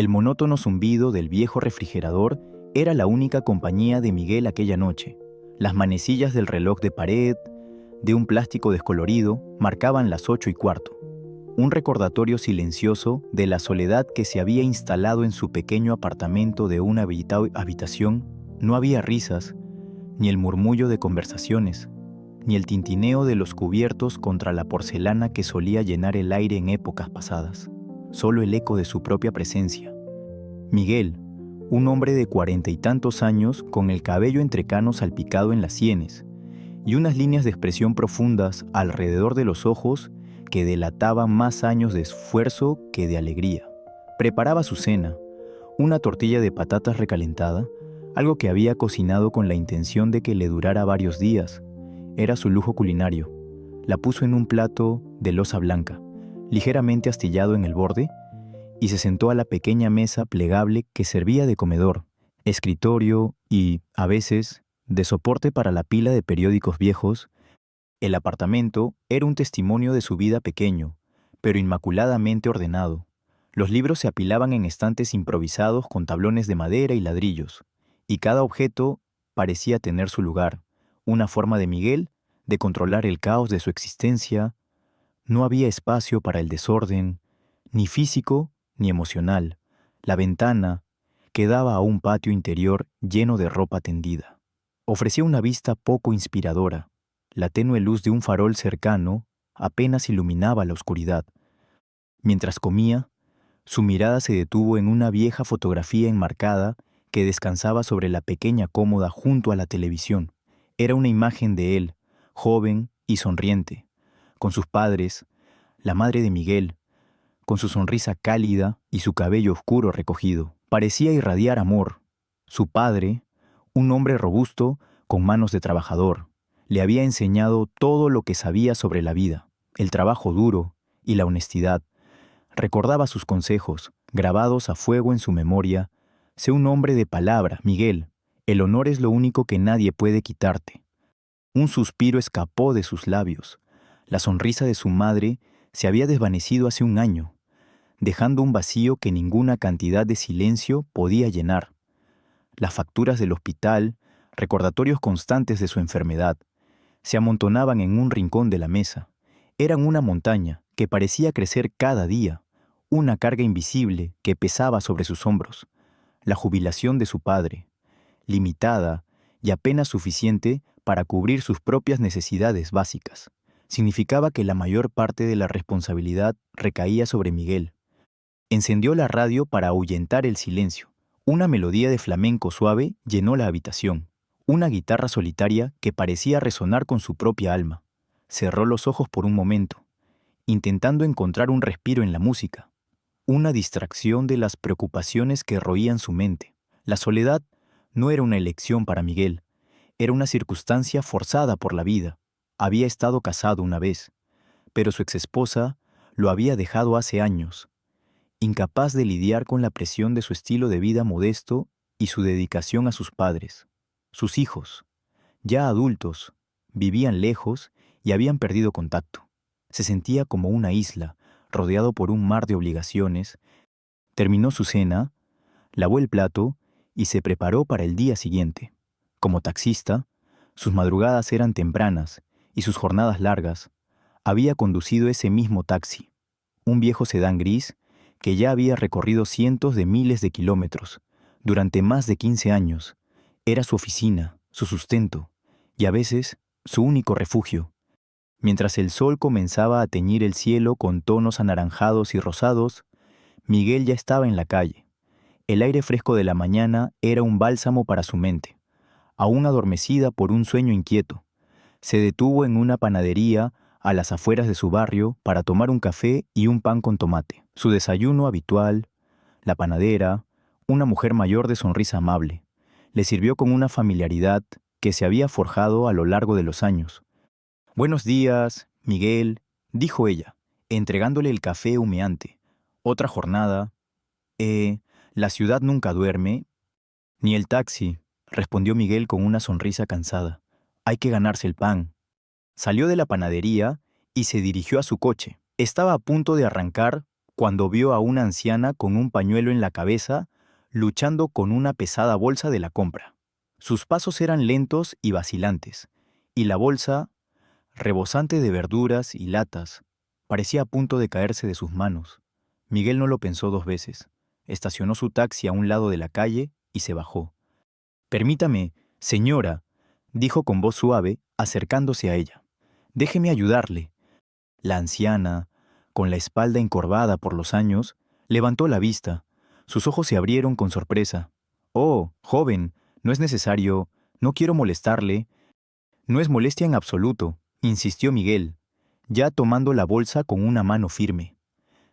El monótono zumbido del viejo refrigerador era la única compañía de Miguel aquella noche. Las manecillas del reloj de pared, de un plástico descolorido, marcaban las 8:15. Un recordatorio silencioso de la soledad que se había instalado en su pequeño apartamento de una habitación. No había risas, ni el murmullo de conversaciones, ni el tintineo de los cubiertos contra la porcelana que solía llenar el aire en épocas pasadas. Solo el eco de su propia presencia. Miguel, un hombre de 40 y tantos años con el cabello entrecano salpicado en las sienes y unas líneas de expresión profundas alrededor de los ojos que delataban más años de esfuerzo que de alegría. Preparaba su cena, una tortilla de patatas recalentada, algo que había cocinado con la intención de que le durara varios días. Era su lujo culinario. La puso en un plato de loza blanca, ligeramente astillado en el borde, y se sentó a la pequeña mesa plegable que servía de comedor, escritorio y, a veces, de soporte para la pila de periódicos viejos. El apartamento era un testimonio de su vida pequeño, pero inmaculadamente ordenado. Los libros se apilaban en estantes improvisados con tablones de madera y ladrillos, y cada objeto parecía tener su lugar, una forma de Miguel de controlar el caos de su existencia. No había espacio para el desorden, ni físico ni emocional. La ventana, que daba a un patio interior lleno de ropa tendida, ofrecía una vista poco inspiradora. La tenue luz de un farol cercano apenas iluminaba la oscuridad. Mientras comía, su mirada se detuvo en una vieja fotografía enmarcada que descansaba sobre la pequeña cómoda junto a la televisión. Era una imagen de él, joven y sonriente, con sus padres, la madre de Miguel, con su sonrisa cálida y su cabello oscuro recogido. Parecía irradiar amor. Su padre, un hombre robusto con manos de trabajador, le había enseñado todo lo que sabía sobre la vida, el trabajo duro y la honestidad. Recordaba sus consejos, grabados a fuego en su memoria. Sé un hombre de palabra, Miguel. El honor es lo único que nadie puede quitarte. Un suspiro escapó de sus labios. La sonrisa de su madre se había desvanecido hace un año, dejando un vacío que ninguna cantidad de silencio podía llenar. Las facturas del hospital, recordatorios constantes de su enfermedad, se amontonaban en un rincón de la mesa. Eran una montaña que parecía crecer cada día, una carga invisible que pesaba sobre sus hombros. La jubilación de su padre, limitada y apenas suficiente para cubrir sus propias necesidades básicas, significaba que la mayor parte de la responsabilidad recaía sobre Miguel. Encendió la radio para ahuyentar el silencio. Una melodía de flamenco suave llenó la habitación. Una guitarra solitaria que parecía resonar con su propia alma. Cerró los ojos por un momento, intentando encontrar un respiro en la música, una distracción de las preocupaciones que roían su mente. La soledad no era una elección para Miguel, era una circunstancia forzada por la vida. Había estado casado una vez, pero su exesposa lo había dejado hace años. Incapaz de lidiar con la presión de su estilo de vida modesto y su dedicación a sus padres. Sus hijos, ya adultos, vivían lejos y habían perdido contacto. Se sentía como una isla, rodeado por un mar de obligaciones. Terminó su cena, lavó el plato y se preparó para el día siguiente. Como taxista, sus madrugadas eran tempranas y sus jornadas largas. Había conducido ese mismo taxi, un viejo sedán gris que ya había recorrido cientos de miles de kilómetros durante más de 15 años. Era su oficina, su sustento y a veces su único refugio. Mientras el sol comenzaba a teñir el cielo con tonos anaranjados y rosados, Miguel ya estaba en la calle. El aire fresco de la mañana era un bálsamo para su mente, aún adormecida por un sueño inquieto. Se detuvo en una panadería a las afueras de su barrio para tomar un café y un pan con tomate. Su desayuno habitual, la panadera, una mujer mayor de sonrisa amable, le sirvió con una familiaridad que se había forjado a lo largo de los años. «Buenos días, Miguel», dijo ella, entregándole el café humeante. «Otra jornada». La ciudad nunca duerme». «Ni el taxi», respondió Miguel con una sonrisa cansada. «Hay que ganarse el pan». Salió de la panadería y se dirigió a su coche. Estaba a punto de arrancar cuando vio a una anciana con un pañuelo en la cabeza luchando con una pesada bolsa de la compra. Sus pasos eran lentos y vacilantes, y la bolsa, rebosante de verduras y latas, parecía a punto de caerse de sus manos. Miguel no lo pensó dos veces. Estacionó su taxi a un lado de la calle y se bajó. «Permítame, señora», dijo con voz suave, acercándose a ella. «Déjeme ayudarle». La anciana, con la espalda encorvada por los años, levantó la vista. Sus ojos se abrieron con sorpresa. «Oh, joven, no es necesario, no quiero molestarle». «No es molestia en absoluto», insistió Miguel, ya tomando la bolsa con una mano firme.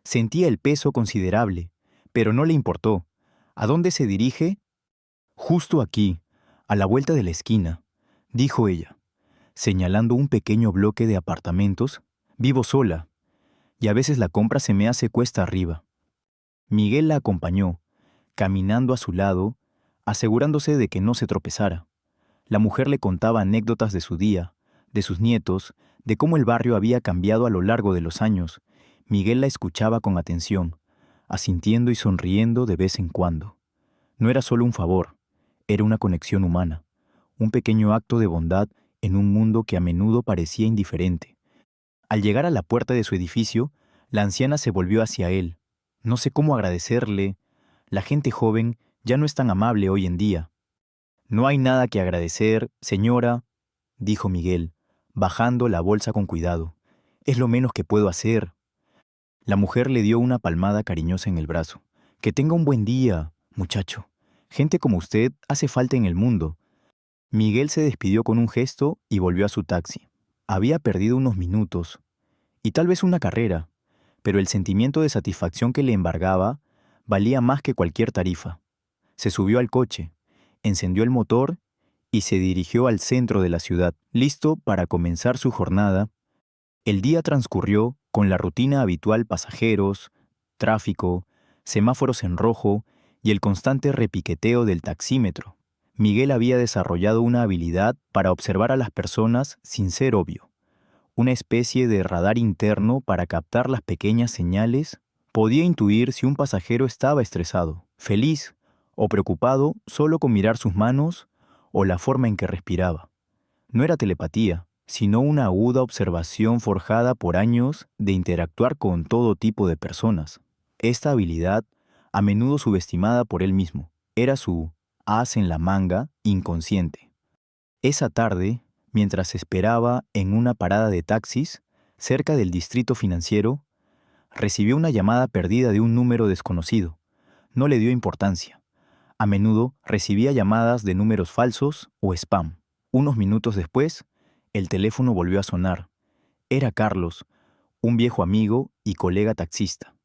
Sentía el peso considerable, pero no le importó. ¿A dónde se dirige? «Justo aquí, a la vuelta de la esquina», dijo ella, señalando un pequeño bloque de apartamentos. «Vivo sola, y a veces la compra se me hace cuesta arriba». Miguel la acompañó, caminando a su lado, asegurándose de que no se tropezara. La mujer le contaba anécdotas de su día, de sus nietos, de cómo el barrio había cambiado a lo largo de los años. Miguel la escuchaba con atención, asintiendo y sonriendo de vez en cuando. No era solo un favor, era una conexión humana, un pequeño acto de bondad en un mundo que a menudo parecía indiferente. Al llegar a la puerta de su edificio, la anciana se volvió hacia él. «No sé cómo agradecerle. La gente joven ya no es tan amable hoy en día». «No hay nada que agradecer, señora», dijo Miguel, bajando la bolsa con cuidado. «Es lo menos que puedo hacer». La mujer le dio una palmada cariñosa en el brazo. «Que tenga un buen día, muchacho. Gente como usted hace falta en el mundo». Miguel se despidió con un gesto y volvió a su taxi. Había perdido unos minutos, y tal vez una carrera, pero el sentimiento de satisfacción que le embargaba valía más que cualquier tarifa. Se subió al coche, encendió el motor y se dirigió al centro de la ciudad, listo para comenzar su jornada. El día transcurrió con la rutina habitual: pasajeros, tráfico, semáforos en rojo y el constante repiqueteo del taxímetro. Miguel había desarrollado una habilidad para observar a las personas sin ser obvio, una especie de radar interno para captar las pequeñas señales. Podía intuir si un pasajero estaba estresado, feliz o preocupado solo con mirar sus manos o la forma en que respiraba. No era telepatía, sino una aguda observación forjada por años de interactuar con todo tipo de personas. Esta habilidad, a menudo subestimada por él mismo, era su as en la manga inconsciente. Esa tarde, mientras esperaba en una parada de taxis cerca del distrito financiero, recibió una llamada perdida de un número desconocido. No le dio importancia. A menudo recibía llamadas de números falsos o spam. Unos minutos después, el teléfono volvió a sonar. Era Carlos, un viejo amigo y colega taxista,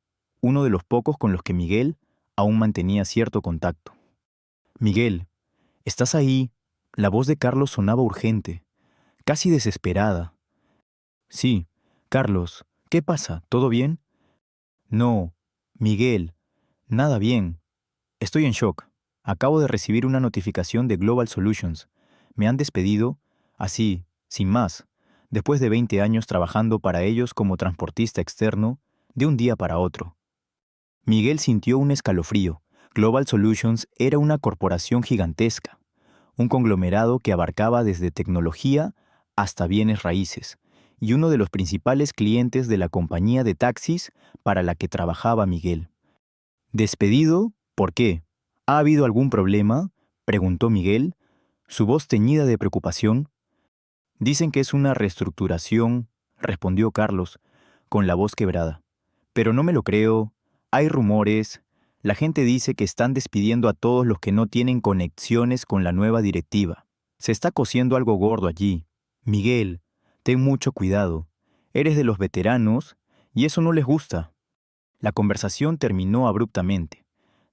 uno de los pocos con los que Miguel aún mantenía cierto contacto. «Miguel, ¿estás ahí?». La voz de Carlos sonaba urgente, casi desesperada. «Sí, Carlos, ¿qué pasa? ¿Todo bien?». «No, Miguel, nada bien. Estoy en shock. Acabo de recibir una notificación de Global Solutions. Me han despedido, así, sin más, después de 20 años trabajando para ellos como transportista externo, de un día para otro». Miguel sintió un escalofrío. Global Solutions era una corporación gigantesca, un conglomerado que abarcaba desde tecnología hasta bienes raíces, y uno de los principales clientes de la compañía de taxis para la que trabajaba Miguel. «¿Despedido? ¿Por qué? ¿Ha habido algún problema?», preguntó Miguel, su voz teñida de preocupación. «Dicen que es una reestructuración», respondió Carlos, con la voz quebrada. «Pero no me lo creo. Hay rumores. La gente dice que están despidiendo a todos los que no tienen conexiones con la nueva directiva. Se está cociendo algo gordo allí. Miguel, ten mucho cuidado. Eres de los veteranos y eso no les gusta». La conversación terminó abruptamente,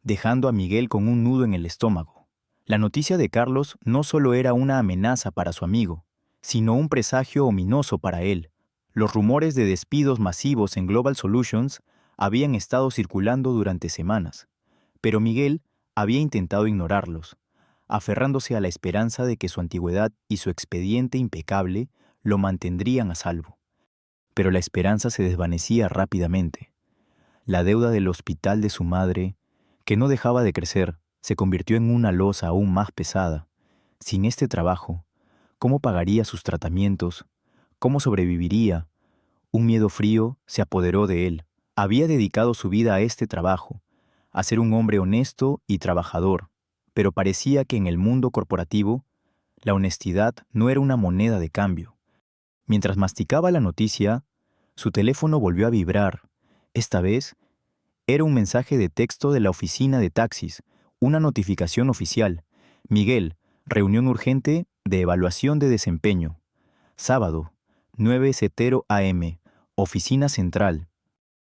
dejando a Miguel con un nudo en el estómago. La noticia de Carlos no solo era una amenaza para su amigo, sino un presagio ominoso para él. Los rumores de despidos masivos en Global Solutions habían estado circulando durante semanas, pero Miguel había intentado ignorarlos, aferrándose a la esperanza de que su antigüedad y su expediente impecable lo mantendrían a salvo. Pero la esperanza se desvanecía rápidamente. La deuda del hospital de su madre, que no dejaba de crecer, se convirtió en una losa aún más pesada. Sin este trabajo, ¿cómo pagaría sus tratamientos? ¿Cómo sobreviviría? Un miedo frío se apoderó de él. Había dedicado su vida a este trabajo, a ser un hombre honesto y trabajador, pero parecía que en el mundo corporativo, la honestidad no era una moneda de cambio. Mientras masticaba la noticia, su teléfono volvió a vibrar. Esta vez, era un mensaje de texto de la oficina de taxis, una notificación oficial. Miguel, reunión urgente de evaluación de desempeño. Sábado, 9:00 AM, oficina central.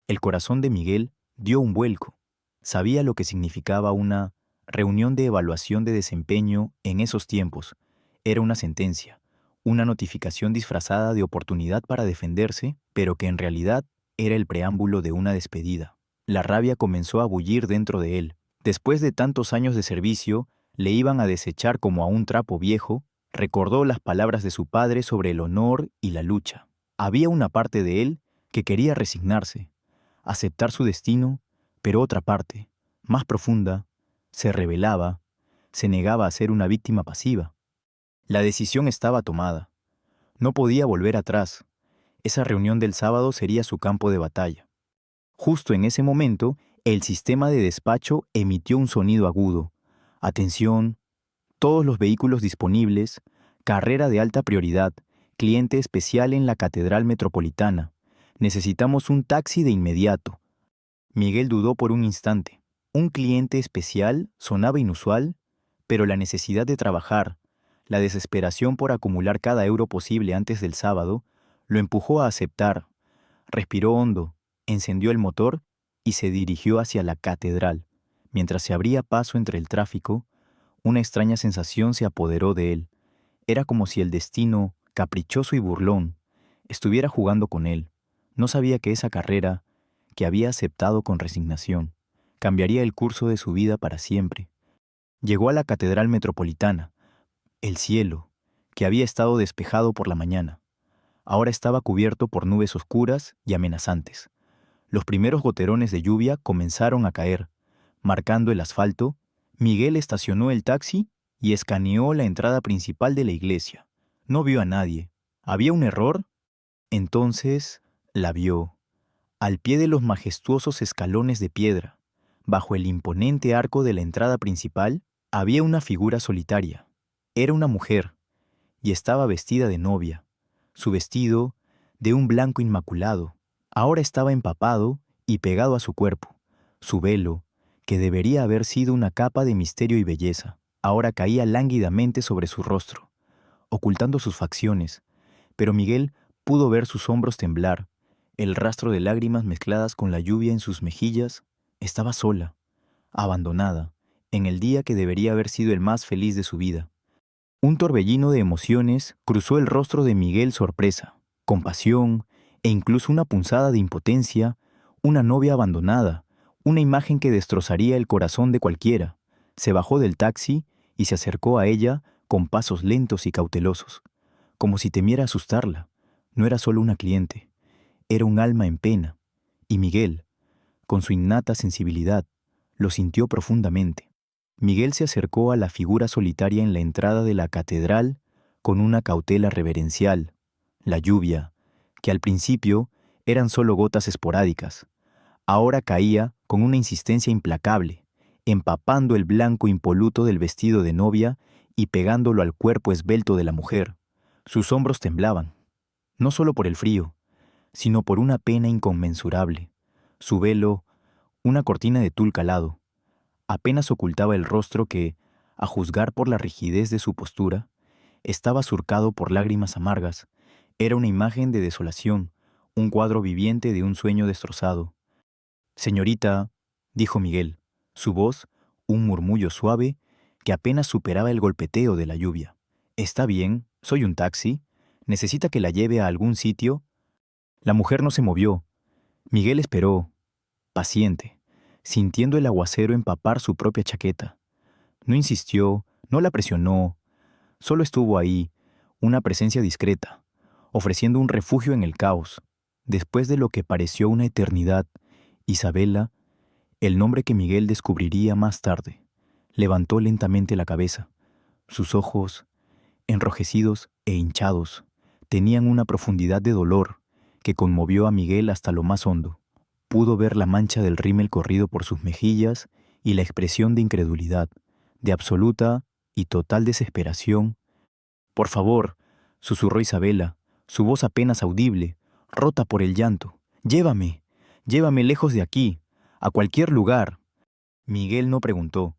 El corazón de Miguel dio un vuelco. Sabía lo que significaba una reunión de evaluación de desempeño en esos tiempos. Era una sentencia, una notificación disfrazada de oportunidad para defenderse, pero que en realidad era el preámbulo de una despedida. La rabia comenzó a bullir dentro de él. Después de tantos años de servicio, le iban a desechar como a un trapo viejo. Recordó las palabras de su padre sobre el honor y la lucha. Había una parte de él que quería resignarse, aceptar su destino, pero otra parte, más profunda, se rebelaba, se negaba a ser una víctima pasiva. La decisión estaba tomada. No podía volver atrás. Esa reunión del sábado sería su campo de batalla. Justo en ese momento, el sistema de despacho emitió un sonido agudo. Atención, todos los vehículos disponibles, carrera de alta prioridad, cliente especial en la Catedral Metropolitana. Necesitamos un taxi de inmediato. Miguel dudó por un instante. Un cliente especial sonaba inusual, pero la necesidad de trabajar, la desesperación por acumular cada euro posible antes del sábado, lo empujó a aceptar. Respiró hondo, encendió el motor y se dirigió hacia la catedral. Mientras se abría paso entre el tráfico, una extraña sensación se apoderó de él. Era como si el destino, caprichoso y burlón, estuviera jugando con él. No sabía que esa carrera, que había aceptado con resignación, cambiaría el curso de su vida para siempre. Llegó a la Catedral Metropolitana. El cielo, que había estado despejado por la mañana, ahora estaba cubierto por nubes oscuras y amenazantes. Los primeros goterones de lluvia comenzaron a caer. Marcando el asfalto, Miguel estacionó el taxi y escaneó la entrada principal de la iglesia. No vio a nadie. ¿Había un error? Entonces la vio. Al pie de los majestuosos escalones de piedra, bajo el imponente arco de la entrada principal, había una figura solitaria. Era una mujer, y estaba vestida de novia. Su vestido, de un blanco inmaculado, ahora estaba empapado y pegado a su cuerpo. Su velo, que debería haber sido una capa de misterio y belleza, ahora caía lánguidamente sobre su rostro, ocultando sus facciones, pero Miguel pudo ver sus hombros temblar, el rastro de lágrimas mezcladas con la lluvia en sus mejillas. Estaba sola, abandonada, en el día que debería haber sido el más feliz de su vida. Un torbellino de emociones cruzó el rostro de Miguel: sorpresa, compasión e incluso una punzada de impotencia. Una novia abandonada, una imagen que destrozaría el corazón de cualquiera. Se bajó del taxi y se acercó a ella con pasos lentos y cautelosos, como si temiera asustarla. No era solo una cliente, era un alma en pena, y Miguel, con su innata sensibilidad, lo sintió profundamente. Miguel se acercó a la figura solitaria en la entrada de la catedral con una cautela reverencial. La lluvia, que al principio eran solo gotas esporádicas, ahora caía con una insistencia implacable, empapando el blanco impoluto del vestido de novia y pegándolo al cuerpo esbelto de la mujer. Sus hombros temblaban, no solo por el frío, sino por una pena inconmensurable. Su velo, una cortina de tul calado, apenas ocultaba el rostro que, a juzgar por la rigidez de su postura, estaba surcado por lágrimas amargas. Era una imagen de desolación, un cuadro viviente de un sueño destrozado. «Señorita», dijo Miguel, su voz un murmullo suave que apenas superaba el golpeteo de la lluvia. «¿Está bien? Soy un taxi. ¿Necesita que la lleve a algún sitio?» La mujer no se movió. Miguel esperó, paciente, sintiendo el aguacero empapar su propia chaqueta. No insistió, no la presionó, solo estuvo ahí, una presencia discreta, ofreciendo un refugio en el caos. Después de lo que pareció una eternidad, Isabela, el nombre que Miguel descubriría más tarde, levantó lentamente la cabeza. Sus ojos, enrojecidos e hinchados, tenían una profundidad de dolor que conmovió a Miguel hasta lo más hondo. Pudo ver la mancha del rímel corrido por sus mejillas y la expresión de incredulidad, de absoluta y total desesperación. «Por favor», susurró Isabela, su voz apenas audible, rota por el llanto. «Llévame, llévame lejos de aquí, a cualquier lugar». Miguel no preguntó,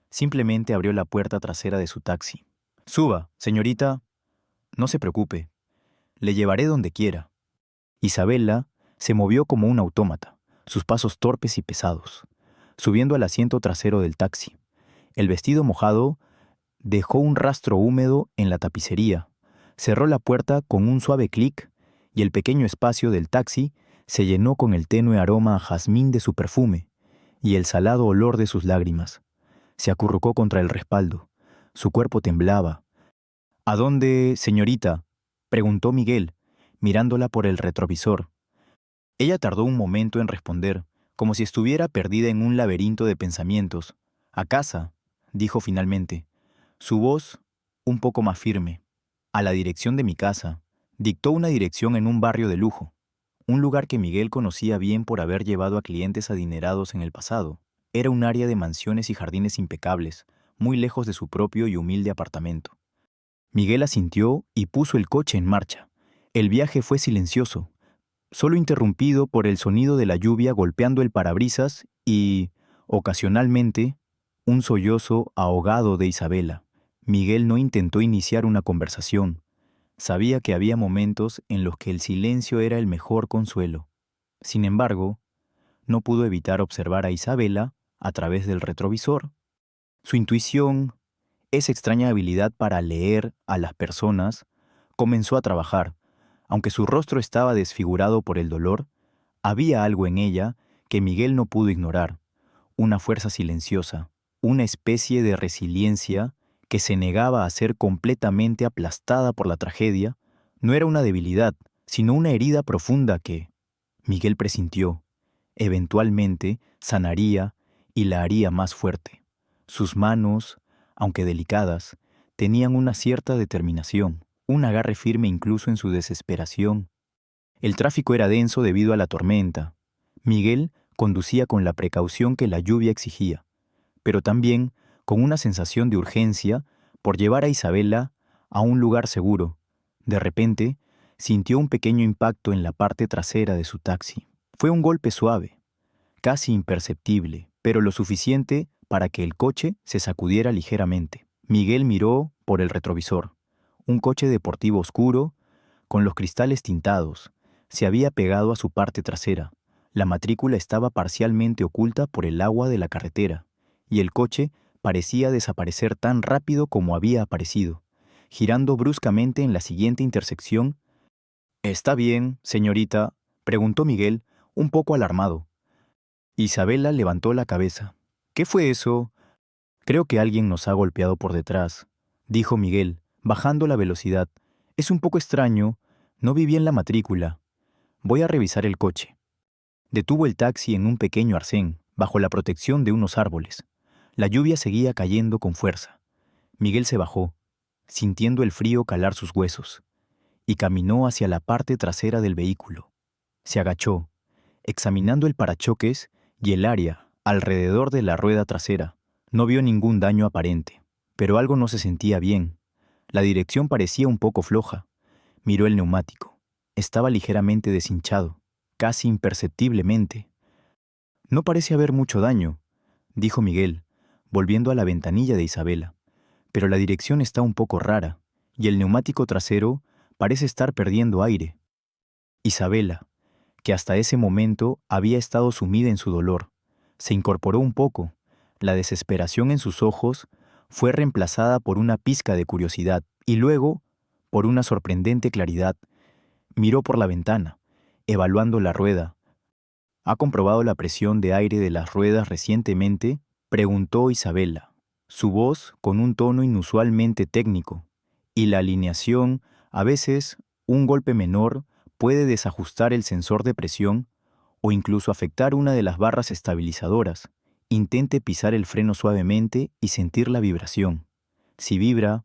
simplemente abrió la puerta trasera de su taxi. «Suba, señorita. No se preocupe. Le llevaré donde quiera». Isabela se movió como un autómata, sus pasos torpes y pesados, subiendo al asiento trasero del taxi. El vestido mojado dejó un rastro húmedo en la tapicería, cerró la puerta con un suave clic y el pequeño espacio del taxi se llenó con el tenue aroma a jazmín de su perfume y el salado olor de sus lágrimas. Se acurrucó contra el respaldo. Su cuerpo temblaba. «¿A dónde, señorita?», preguntó Miguel, mirándola por el retrovisor. Ella tardó un momento en responder, como si estuviera perdida en un laberinto de pensamientos. «A casa», dijo finalmente, su voz un poco más firme. «A la dirección de mi casa». Dictó una dirección en un barrio de lujo, un lugar que Miguel conocía bien por haber llevado a clientes adinerados en el pasado. Era un área de mansiones y jardines impecables, muy lejos de su propio y humilde apartamento. Miguel asintió y puso el coche en marcha. El viaje fue silencioso, solo interrumpido por el sonido de la lluvia golpeando el parabrisas y, ocasionalmente, un sollozo ahogado de Isabela. Miguel no intentó iniciar una conversación. Sabía que había momentos en los que el silencio era el mejor consuelo. Sin embargo, no pudo evitar observar a Isabela a través del retrovisor. Su intuición, esa extraña habilidad para leer a las personas, comenzó a trabajar. Aunque su rostro estaba desfigurado por el dolor, había algo en ella que Miguel no pudo ignorar, una fuerza silenciosa, una especie de resiliencia que se negaba a ser completamente aplastada por la tragedia. No era una debilidad, sino una herida profunda que, Miguel presintió, eventualmente sanaría y la haría más fuerte. Sus manos, aunque delicadas, tenían una cierta determinación, un agarre firme incluso en su desesperación. El tráfico era denso debido a la tormenta. Miguel conducía con la precaución que la lluvia exigía, pero también con una sensación de urgencia por llevar a Isabela a un lugar seguro. De repente, sintió un pequeño impacto en la parte trasera de su taxi. Fue un golpe suave, casi imperceptible, pero lo suficiente para que el coche se sacudiera ligeramente. Miguel miró por el retrovisor. Un coche deportivo oscuro, con los cristales tintados, se había pegado a su parte trasera. La matrícula estaba parcialmente oculta por el agua de la carretera, y el coche parecía desaparecer tan rápido como había aparecido, girando bruscamente en la siguiente intersección. «¿Está bien, señorita?», preguntó Miguel, un poco alarmado. Isabela levantó la cabeza. «¿Qué fue eso?» «Creo que alguien nos ha golpeado por detrás», dijo Miguel, bajando la velocidad. «Es un poco extraño, no vi bien la matrícula. Voy a revisar el coche». Detuvo el taxi en un pequeño arcén, bajo la protección de unos árboles. La lluvia seguía cayendo con fuerza. Miguel se bajó, sintiendo el frío calar sus huesos, y caminó hacia la parte trasera del vehículo. Se agachó, examinando el parachoques y el área alrededor de la rueda trasera. No vio ningún daño aparente, pero algo no se sentía bien. La dirección parecía un poco floja. Miró el neumático. Estaba ligeramente deshinchado, casi imperceptiblemente. «No parece haber mucho daño», dijo Miguel, volviendo a la ventanilla de Isabela. «Pero la dirección está un poco rara, y el neumático trasero parece estar perdiendo aire». Isabela, que hasta ese momento había estado sumida en su dolor, se incorporó un poco. La desesperación en sus ojos fue reemplazada por una pizca de curiosidad y luego por una sorprendente claridad. Miró por la ventana, evaluando la rueda. «¿Ha comprobado la presión de aire de las ruedas recientemente?», preguntó Isabela, su voz con un tono inusualmente técnico. «Y la alineación, a veces, un golpe menor puede desajustar el sensor de presión. o incluso afectar una de las barras estabilizadoras. Intente pisar el freno suavemente y sentir la vibración. Si vibra,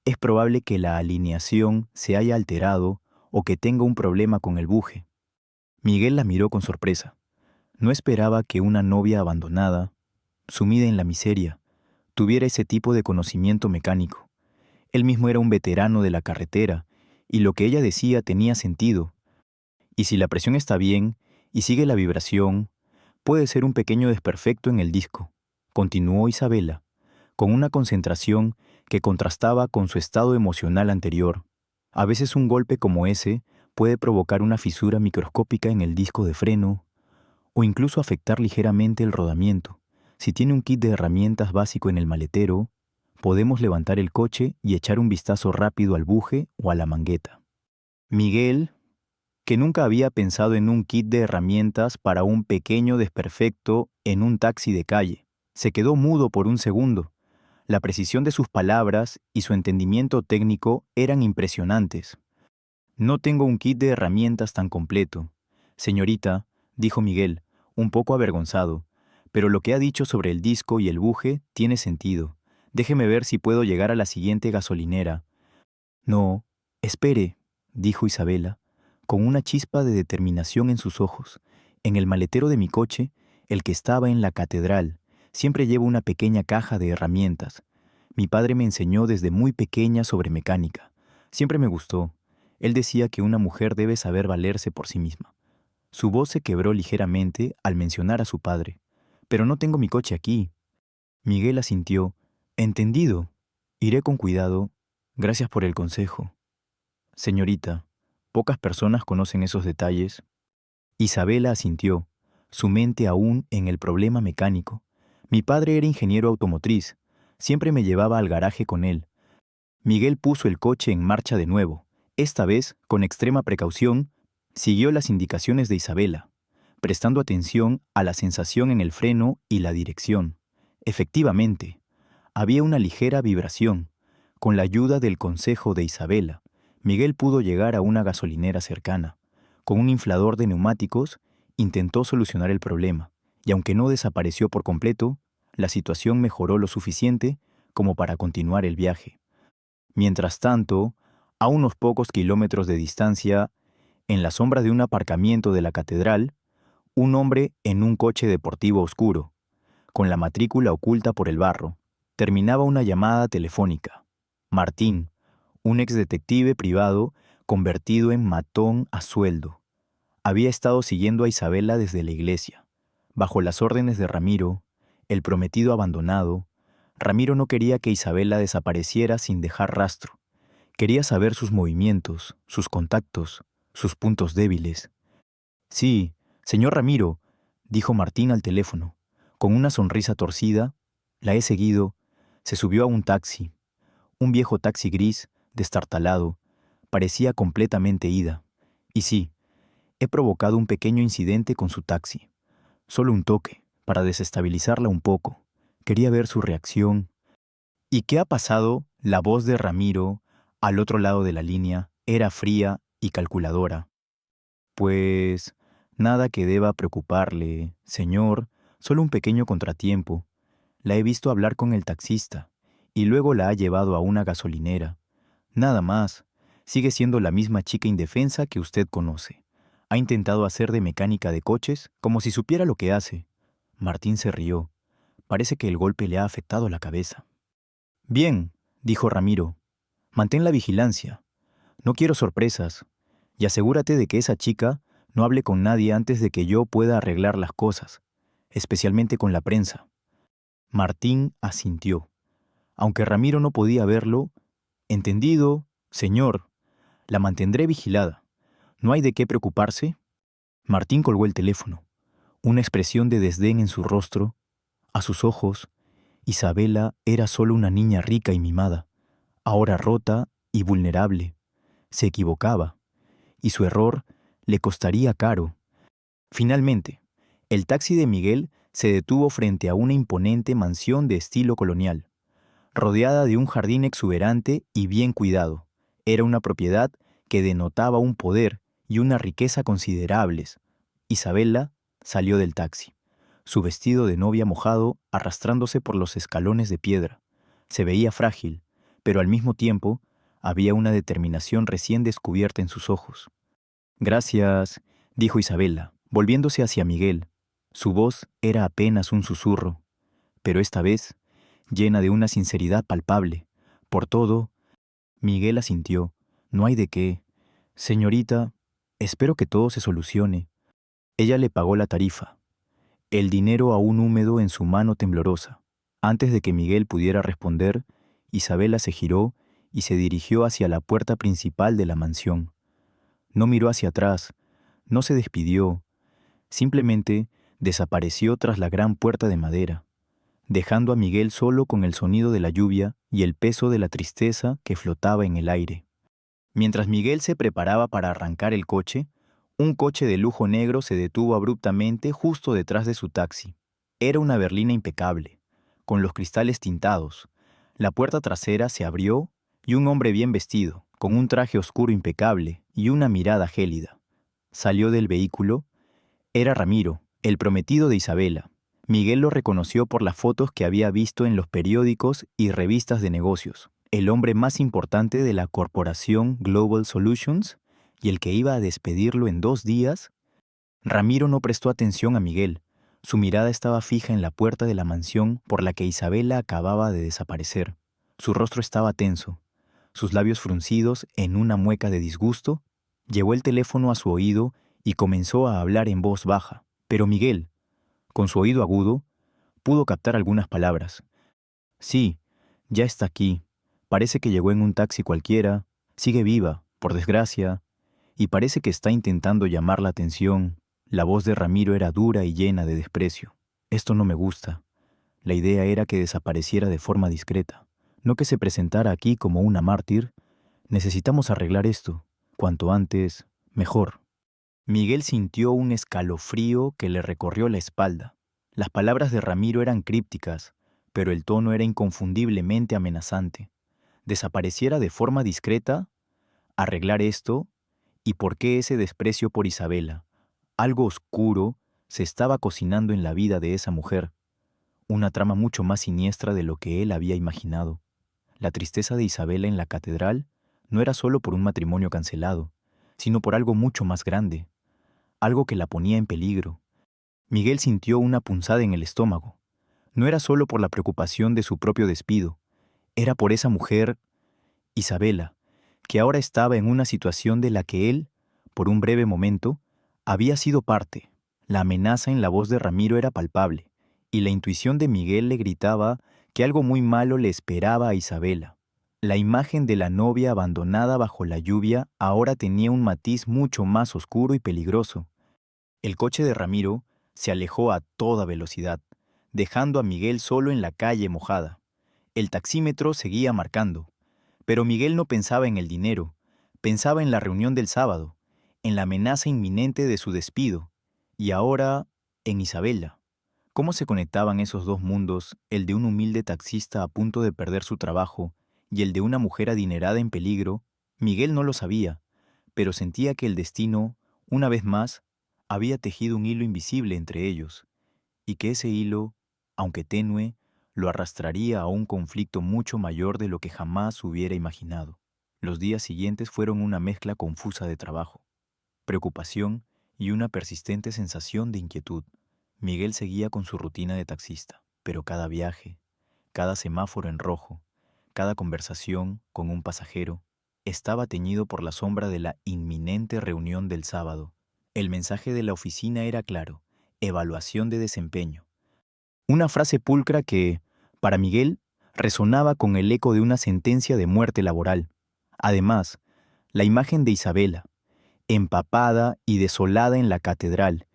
es probable que la alineación se haya alterado o que tenga un problema con el buje. Miguel la miró con sorpresa. No esperaba que una novia abandonada, sumida en la miseria, tuviera ese tipo de conocimiento mecánico. Él mismo era un veterano de la carretera, y lo que ella decía tenía sentido. Y si la presión está bien y sigue la vibración, puede ser un pequeño desperfecto en el disco, continuó Isabela, con una concentración que contrastaba con su estado emocional anterior. A veces un golpe como ese puede provocar una fisura microscópica en el disco de freno o incluso afectar ligeramente el rodamiento. Si tiene un kit de herramientas básico en el maletero, podemos levantar el coche y echar un vistazo rápido al buje o a la mangueta. Miguel, que nunca había pensado en un kit de herramientas para un pequeño desperfecto en un taxi de calle, se quedó mudo por un segundo. La precisión de sus palabras y su entendimiento técnico eran impresionantes. No tengo un kit de herramientas tan completo. Señorita, dijo Miguel, un poco avergonzado, pero lo que ha dicho sobre el disco y el buje tiene sentido. Déjeme ver si puedo llegar a la siguiente gasolinera. No, espere, dijo Isabela, con una chispa de determinación en sus ojos. En el maletero de mi coche, el que estaba en la catedral, siempre llevo una pequeña caja de herramientas. Mi padre me enseñó desde muy pequeña sobre mecánica. Siempre me gustó. Él decía que una mujer debe saber valerse por sí misma. Su voz se quebró ligeramente al mencionar a su padre. Pero no tengo mi coche aquí. Miguel asintió. Entendido. Iré con cuidado. Gracias por el consejo. Señorita, pocas personas conocen esos detalles. Isabela asintió, su mente aún en el problema mecánico. Mi padre era ingeniero automotriz. Siempre me llevaba al garaje con él. Miguel puso el coche en marcha de nuevo. Esta vez, con extrema precaución, siguió las indicaciones de Isabela, prestando atención a la sensación en el freno y la dirección. Efectivamente, había una ligera vibración. Con la ayuda del consejo de Isabela, Miguel pudo llegar a una gasolinera cercana. Con un inflador de neumáticos, intentó solucionar el problema, y aunque no desapareció por completo, la situación mejoró lo suficiente como para continuar el viaje. Mientras tanto, a unos pocos kilómetros de distancia, en la sombra de un aparcamiento de la catedral, un hombre en un coche deportivo oscuro, con la matrícula oculta por el barro, terminaba una llamada telefónica. Martín, un exdetective privado convertido en matón a sueldo, había estado siguiendo a Isabela desde la iglesia. Bajo las órdenes de Ramiro, el prometido abandonado, Ramiro no quería que Isabela desapareciera sin dejar rastro. Quería saber sus movimientos, sus contactos, sus puntos débiles. Sí, señor Ramiro, dijo Martín al teléfono. Con una sonrisa torcida, la he seguido. Se subió a un taxi. Un viejo taxi gris, destartalado, parecía completamente ida. Y sí, he provocado un pequeño incidente con su taxi. Solo un toque, para desestabilizarla un poco. Quería ver su reacción. ¿Y qué ha pasado? La voz de Ramiro, al otro lado de la línea, era fría y calculadora. Pues nada que deba preocuparle, señor, solo un pequeño contratiempo. La he visto hablar con el taxista, y luego la ha llevado a una gasolinera. Nada más. Sigue siendo la misma chica indefensa que usted conoce. Ha intentado hacer de mecánica de coches como si supiera lo que hace. Martín se rió. Parece que el golpe le ha afectado la cabeza. Bien, dijo Ramiro. Mantén la vigilancia. No quiero sorpresas. Y asegúrate de que esa chica no hable con nadie antes de que yo pueda arreglar las cosas, especialmente con la prensa. Martín asintió. Aunque Ramiro no podía verlo, entendido, señor, la mantendré vigilada. ¿No hay de qué preocuparse? Martín colgó el teléfono. Una expresión de desdén en su rostro. A sus ojos, Isabela era solo una niña rica y mimada, ahora rota y vulnerable. Se equivocaba, y su error le costaría caro. Finalmente, el taxi de Miguel se detuvo frente a una imponente mansión de estilo colonial, rodeada de un jardín exuberante y bien cuidado. Era una propiedad que denotaba un poder y una riqueza considerables. Isabela salió del taxi, su vestido de novia mojado arrastrándose por los escalones de piedra. Se veía frágil, pero al mismo tiempo había una determinación recién descubierta en sus ojos. Gracias, dijo Isabela, volviéndose hacia Miguel. Su voz era apenas un susurro, pero esta vez llena de una sinceridad palpable. Por todo, Miguel asintió. No hay de qué. Señorita, espero que todo se solucione. Ella le pagó la tarifa, el dinero aún húmedo en su mano temblorosa. Antes de que Miguel pudiera responder, Isabela se giró y se dirigió hacia la puerta principal de la mansión. No miró hacia atrás, no se despidió, simplemente desapareció tras la gran puerta de madera, dejando a Miguel solo con el sonido de la lluvia y el peso de la tristeza que flotaba en el aire. Mientras Miguel se preparaba para arrancar el coche, un coche de lujo negro se detuvo abruptamente justo detrás de su taxi. Era una berlina impecable, con los cristales tintados. La puerta trasera se abrió y un hombre bien vestido, con un traje oscuro impecable y una mirada gélida, salió del vehículo. Era Ramiro, el prometido de Isabela. Miguel lo reconoció por las fotos que había visto en los periódicos y revistas de negocios. El hombre más importante de la corporación Global Solutions y el que iba a despedirlo en 2 días. Ramiro no prestó atención a Miguel. Su mirada estaba fija en la puerta de la mansión por la que Isabela acababa de desaparecer. Su rostro estaba tenso, sus labios fruncidos en una mueca de disgusto. Llevó el teléfono a su oído y comenzó a hablar en voz baja. Pero Miguel, con su oído agudo, pudo captar algunas palabras. Sí, ya está aquí. Parece que llegó en un taxi cualquiera. Sigue viva, por desgracia. Y parece que está intentando llamar la atención. La voz de Ramiro era dura y llena de desprecio. Esto no me gusta. La idea era que desapareciera de forma discreta, no que se presentara aquí como una mártir. Necesitamos arreglar esto. Cuanto antes, mejor. Miguel sintió un escalofrío que le recorrió la espalda. Las palabras de Ramiro eran crípticas, pero el tono era inconfundiblemente amenazante. ¿Desapareciera de forma discreta? ¿Arreglar esto? ¿Y por qué ese desprecio por Isabela? Algo oscuro se estaba cocinando en la vida de esa mujer, una trama mucho más siniestra de lo que él había imaginado. La tristeza de Isabela en la catedral no era solo por un matrimonio cancelado, sino por algo mucho más grande, algo que la ponía en peligro. Miguel sintió una punzada en el estómago. No era solo por la preocupación de su propio despido, era por esa mujer, Isabela, que ahora estaba en una situación de la que él, por un breve momento, había sido parte. La amenaza en la voz de Ramiro era palpable, y la intuición de Miguel le gritaba que algo muy malo le esperaba a Isabela. La imagen de la novia abandonada bajo la lluvia ahora tenía un matiz mucho más oscuro y peligroso. El coche de Ramiro se alejó a toda velocidad, dejando a Miguel solo en la calle mojada. El taxímetro seguía marcando, pero Miguel no pensaba en el dinero, pensaba en la reunión del sábado, en la amenaza inminente de su despido, y ahora en Isabela. ¿Cómo se conectaban esos dos mundos, el de un humilde taxista a punto de perder su trabajo y el de una mujer adinerada en peligro? Miguel no lo sabía, pero sentía que el destino, una vez más, había tejido un hilo invisible entre ellos, y que ese hilo, aunque tenue, lo arrastraría a un conflicto mucho mayor de lo que jamás hubiera imaginado. Los días siguientes fueron una mezcla confusa de trabajo, preocupación y una persistente sensación de inquietud. Miguel seguía con su rutina de taxista, pero cada viaje, cada semáforo en rojo, cada conversación con un pasajero, estaba teñido por la sombra de la inminente reunión del sábado. El mensaje de la oficina era claro: evaluación de desempeño. Una frase pulcra que, para Miguel, resonaba con el eco de una sentencia de muerte laboral. Además, la imagen de Isabela, empapada y desolada en la catedral,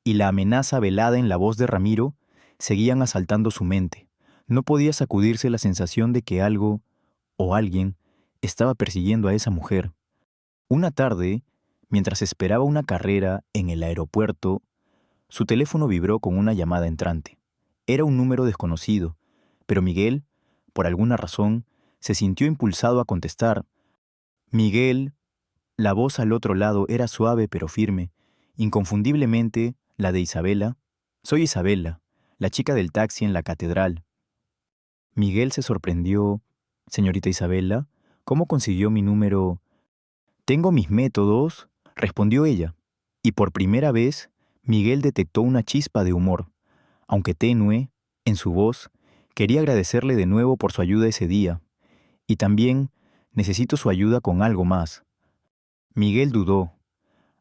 y la amenaza velada en la voz de Ramiro, seguían asaltando su mente. No podía sacudirse la sensación de que algo, o alguien, estaba persiguiendo a esa mujer. Una tarde, mientras esperaba una carrera en el aeropuerto, su teléfono vibró con una llamada entrante. Era un número desconocido, pero Miguel, por alguna razón, se sintió impulsado a contestar. Miguel, la voz al otro lado era suave pero firme, Inconfundiblemente, la de Isabela. Soy Isabela, la chica del taxi en la catedral. Miguel se sorprendió. Señorita Isabela, ¿cómo consiguió mi número? Tengo mis métodos, respondió ella. Y por primera vez, Miguel detectó una chispa de humor, aunque tenue, en su voz. Quería agradecerle de nuevo por su ayuda ese día. Y también necesito su ayuda con algo más. Miguel dudó.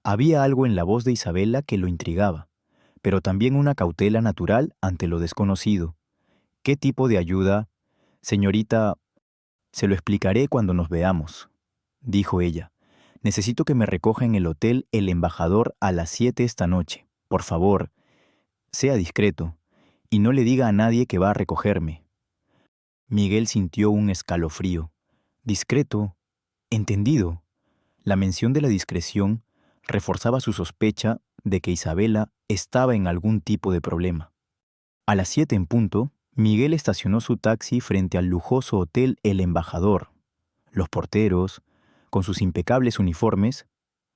Había algo en la voz de Isabela que lo intrigaba, pero también una cautela natural ante lo desconocido. ¿Qué tipo de ayuda? Señorita, se lo explicaré cuando nos veamos, dijo ella. Necesito que me recoja en el hotel El Embajador a las 7 esta noche. Por favor, sea discreto, y no le diga a nadie que va a recogerme. Miguel sintió un escalofrío. Discreto, entendido. La mención de la discreción reforzaba su sospecha de que Isabela estaba en algún tipo de problema. A las 7 en punto, Miguel estacionó su taxi frente al lujoso hotel El Embajador. Los porteros, con sus impecables uniformes,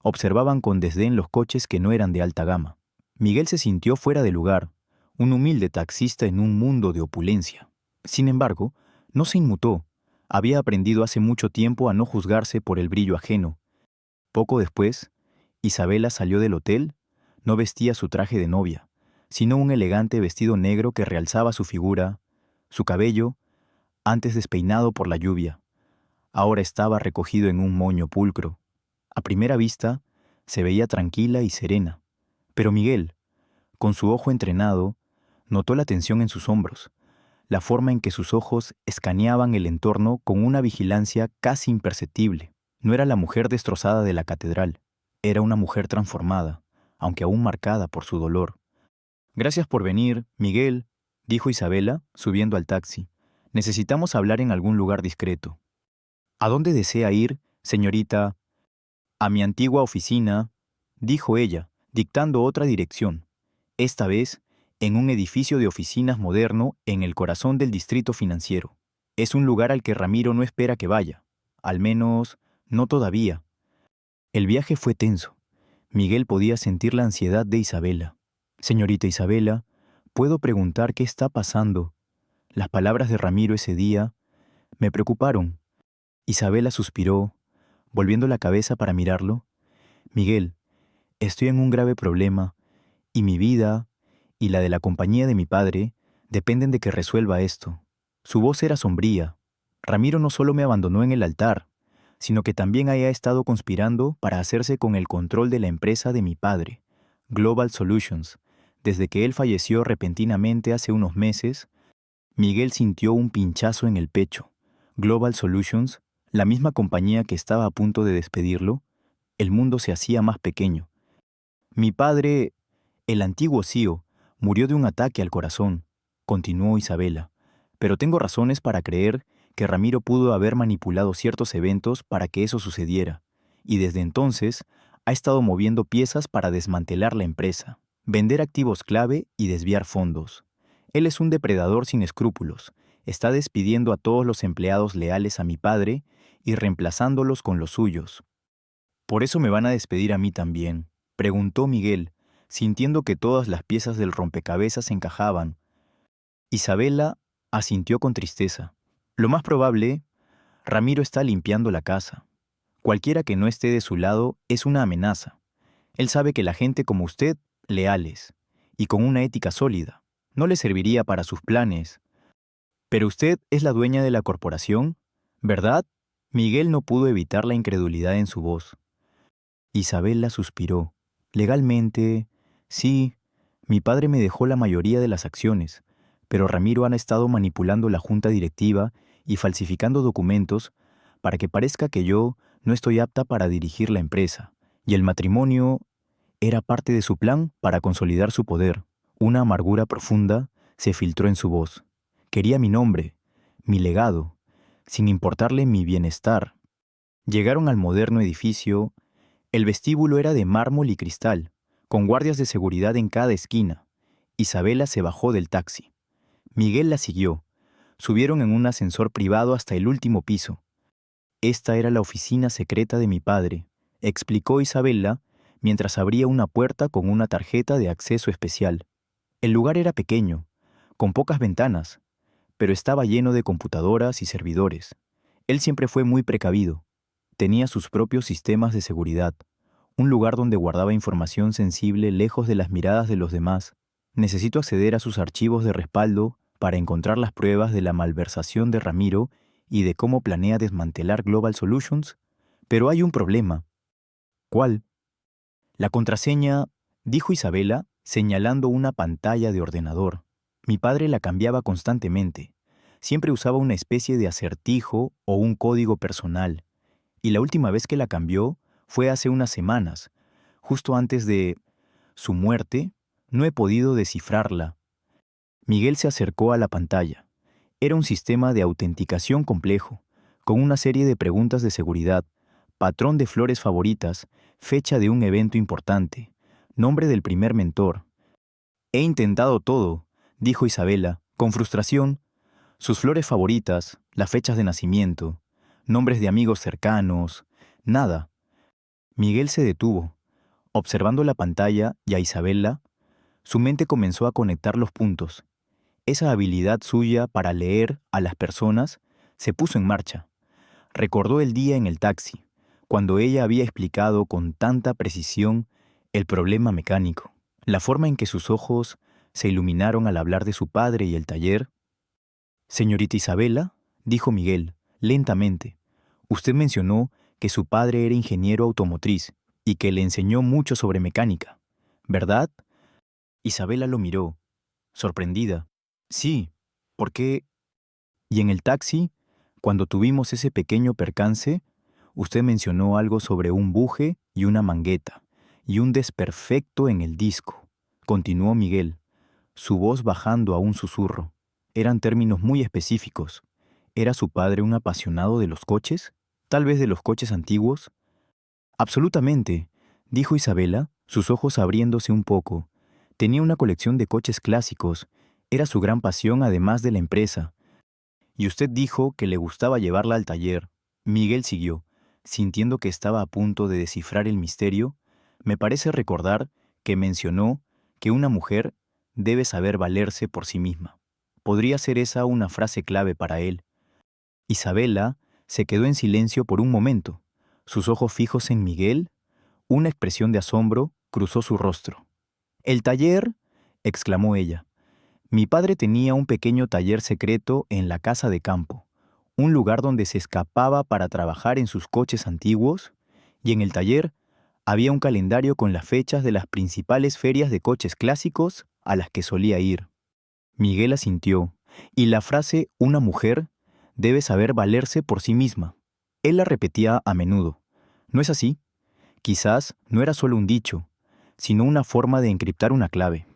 observaban con desdén los coches que no eran de alta gama. Miguel se sintió fuera de lugar, un humilde taxista en un mundo de opulencia. Sin embargo, no se inmutó. Había aprendido hace mucho tiempo a no juzgarse por el brillo ajeno. Poco después, Isabela salió del hotel. No vestía su traje de novia, sino un elegante vestido negro que realzaba su figura, su cabello, antes despeinado por la lluvia. Ahora estaba recogido en un moño pulcro. A primera vista, se veía tranquila y serena. Pero Miguel, con su ojo entrenado, notó la tensión en sus hombros, la forma en que sus ojos escaneaban el entorno con una vigilancia casi imperceptible. No era la mujer destrozada de la catedral, era una mujer transformada, aunque aún marcada por su dolor. Gracias por venir, Miguel, dijo Isabela, subiendo al taxi. Necesitamos hablar en algún lugar discreto. ¿A dónde desea ir, señorita? A mi antigua oficina, dijo ella, dictando otra dirección. Esta vez, en un edificio de oficinas moderno en el corazón del distrito financiero. Es un lugar al que Ramiro no espera que vaya. Al menos, no todavía. El viaje fue tenso. Miguel podía sentir la ansiedad de Isabela. Señorita Isabela, ¿puedo preguntar qué está pasando? Las palabras de Ramiro ese día me preocuparon. Isabela suspiró, volviendo la cabeza para mirarlo. Miguel, estoy en un grave problema, y mi vida, y la de la compañía de mi padre, dependen de que resuelva esto. Su voz era sombría. Ramiro no solo me abandonó en el altar, sino que también haya estado conspirando para hacerse con el control de la empresa de mi padre, Global Solutions. Desde que él falleció repentinamente hace unos meses, Miguel sintió un pinchazo en el pecho. Global Solutions, la misma compañía que estaba a punto de despedirlo, el mundo se hacía más pequeño. Mi padre, el antiguo CEO, murió de un ataque al corazón, continuó Isabela, pero tengo razones para creer que Ramiro pudo haber manipulado ciertos eventos para que eso sucediera, y desde entonces ha estado moviendo piezas para desmantelar la empresa, vender activos clave y desviar fondos. Él es un depredador sin escrúpulos, está despidiendo a todos los empleados leales a mi padre y reemplazándolos con los suyos. ¿Por eso me van a despedir a mí también?, preguntó Miguel, sintiendo que todas las piezas del rompecabezas encajaban. Isabela asintió con tristeza. Lo más probable, Ramiro está limpiando la casa. Cualquiera que no esté de su lado es una amenaza. Él sabe que la gente como usted, leales, y con una ética sólida, no le serviría para sus planes. Pero usted es la dueña de la corporación, ¿verdad? Miguel no pudo evitar la incredulidad en su voz. Isabela suspiró. Legalmente, sí, mi padre me dejó la mayoría de las acciones, pero Ramiro ha estado manipulando la junta directiva y falsificando documentos para que parezca que yo no estoy apta para dirigir la empresa, y el matrimonio era parte de su plan para consolidar su poder. Una amargura profunda se filtró en su voz. Quería mi nombre, mi legado, sin importarle mi bienestar. Llegaron al moderno edificio. El vestíbulo era de mármol y cristal, con guardias de seguridad en cada esquina. Isabela se bajó del taxi. Miguel la siguió. Subieron en un ascensor privado hasta el último piso. Esta era la oficina secreta de mi padre, explicó Isabela mientras abría una puerta con una tarjeta de acceso especial. El lugar era pequeño, con pocas ventanas, pero estaba lleno de computadoras y servidores. Él siempre fue muy precavido. Tenía sus propios sistemas de seguridad, un lugar donde guardaba información sensible lejos de las miradas de los demás. Necesito acceder a sus archivos de respaldo para encontrar las pruebas de la malversación de Ramiro y de cómo planea desmantelar Global Solutions. Pero hay un problema. ¿Cuál? La contraseña, dijo Isabela, señalando una pantalla de ordenador. Mi padre la cambiaba constantemente. Siempre usaba una especie de acertijo o un código personal. Y la última vez que la cambió fue hace unas semanas, justo antes de su muerte. No he podido descifrarla. Miguel se acercó a la pantalla. Era un sistema de autenticación complejo, con una serie de preguntas de seguridad, patrón de flores favoritas, fecha de un evento importante, nombre del primer mentor. He intentado todo, dijo Isabela, con frustración. Sus flores favoritas, las fechas de nacimiento, nombres de amigos cercanos, nada. Miguel se detuvo. Observando la pantalla y a Isabela, su mente comenzó a conectar los puntos. Esa habilidad suya para leer a las personas se puso en marcha. Recordó el día en el taxi, cuando ella había explicado con tanta precisión el problema mecánico, la forma en que sus ojos se iluminaron al hablar de su padre y el taller. Señorita Isabela, dijo Miguel, lentamente, usted mencionó que su padre era ingeniero automotriz y que le enseñó mucho sobre mecánica, ¿verdad? Isabela lo miró, sorprendida. Sí, ¿por qué? Y en el taxi, cuando tuvimos ese pequeño percance, usted mencionó algo sobre un buje y una mangueta, y un desperfecto en el disco, continuó Miguel, su voz bajando a un susurro. Eran términos muy específicos. ¿Era su padre un apasionado de los coches? ¿Tal vez de los coches antiguos? Absolutamente, dijo Isabela, sus ojos abriéndose un poco. Tenía una colección de coches clásicos. Era su gran pasión además de la empresa. Y usted dijo que le gustaba llevarla al taller. Miguel siguió, sintiendo que estaba a punto de descifrar el misterio. Me parece recordar que mencionó que una mujer debe saber valerse por sí misma. Podría ser esa una frase clave para él. Isabela se quedó en silencio por un momento. Sus ojos fijos en Miguel, una expresión de asombro cruzó su rostro. «¿El taller?», exclamó ella. Mi padre tenía un pequeño taller secreto en la casa de campo, un lugar donde se escapaba para trabajar en sus coches antiguos, y en el taller había un calendario con las fechas de las principales ferias de coches clásicos a las que solía ir. Miguel asintió, y la frase «una mujer debe saber valerse por sí misma». Él la repetía a menudo. ¿No es así? Quizás no era solo un dicho, sino una forma de encriptar una clave.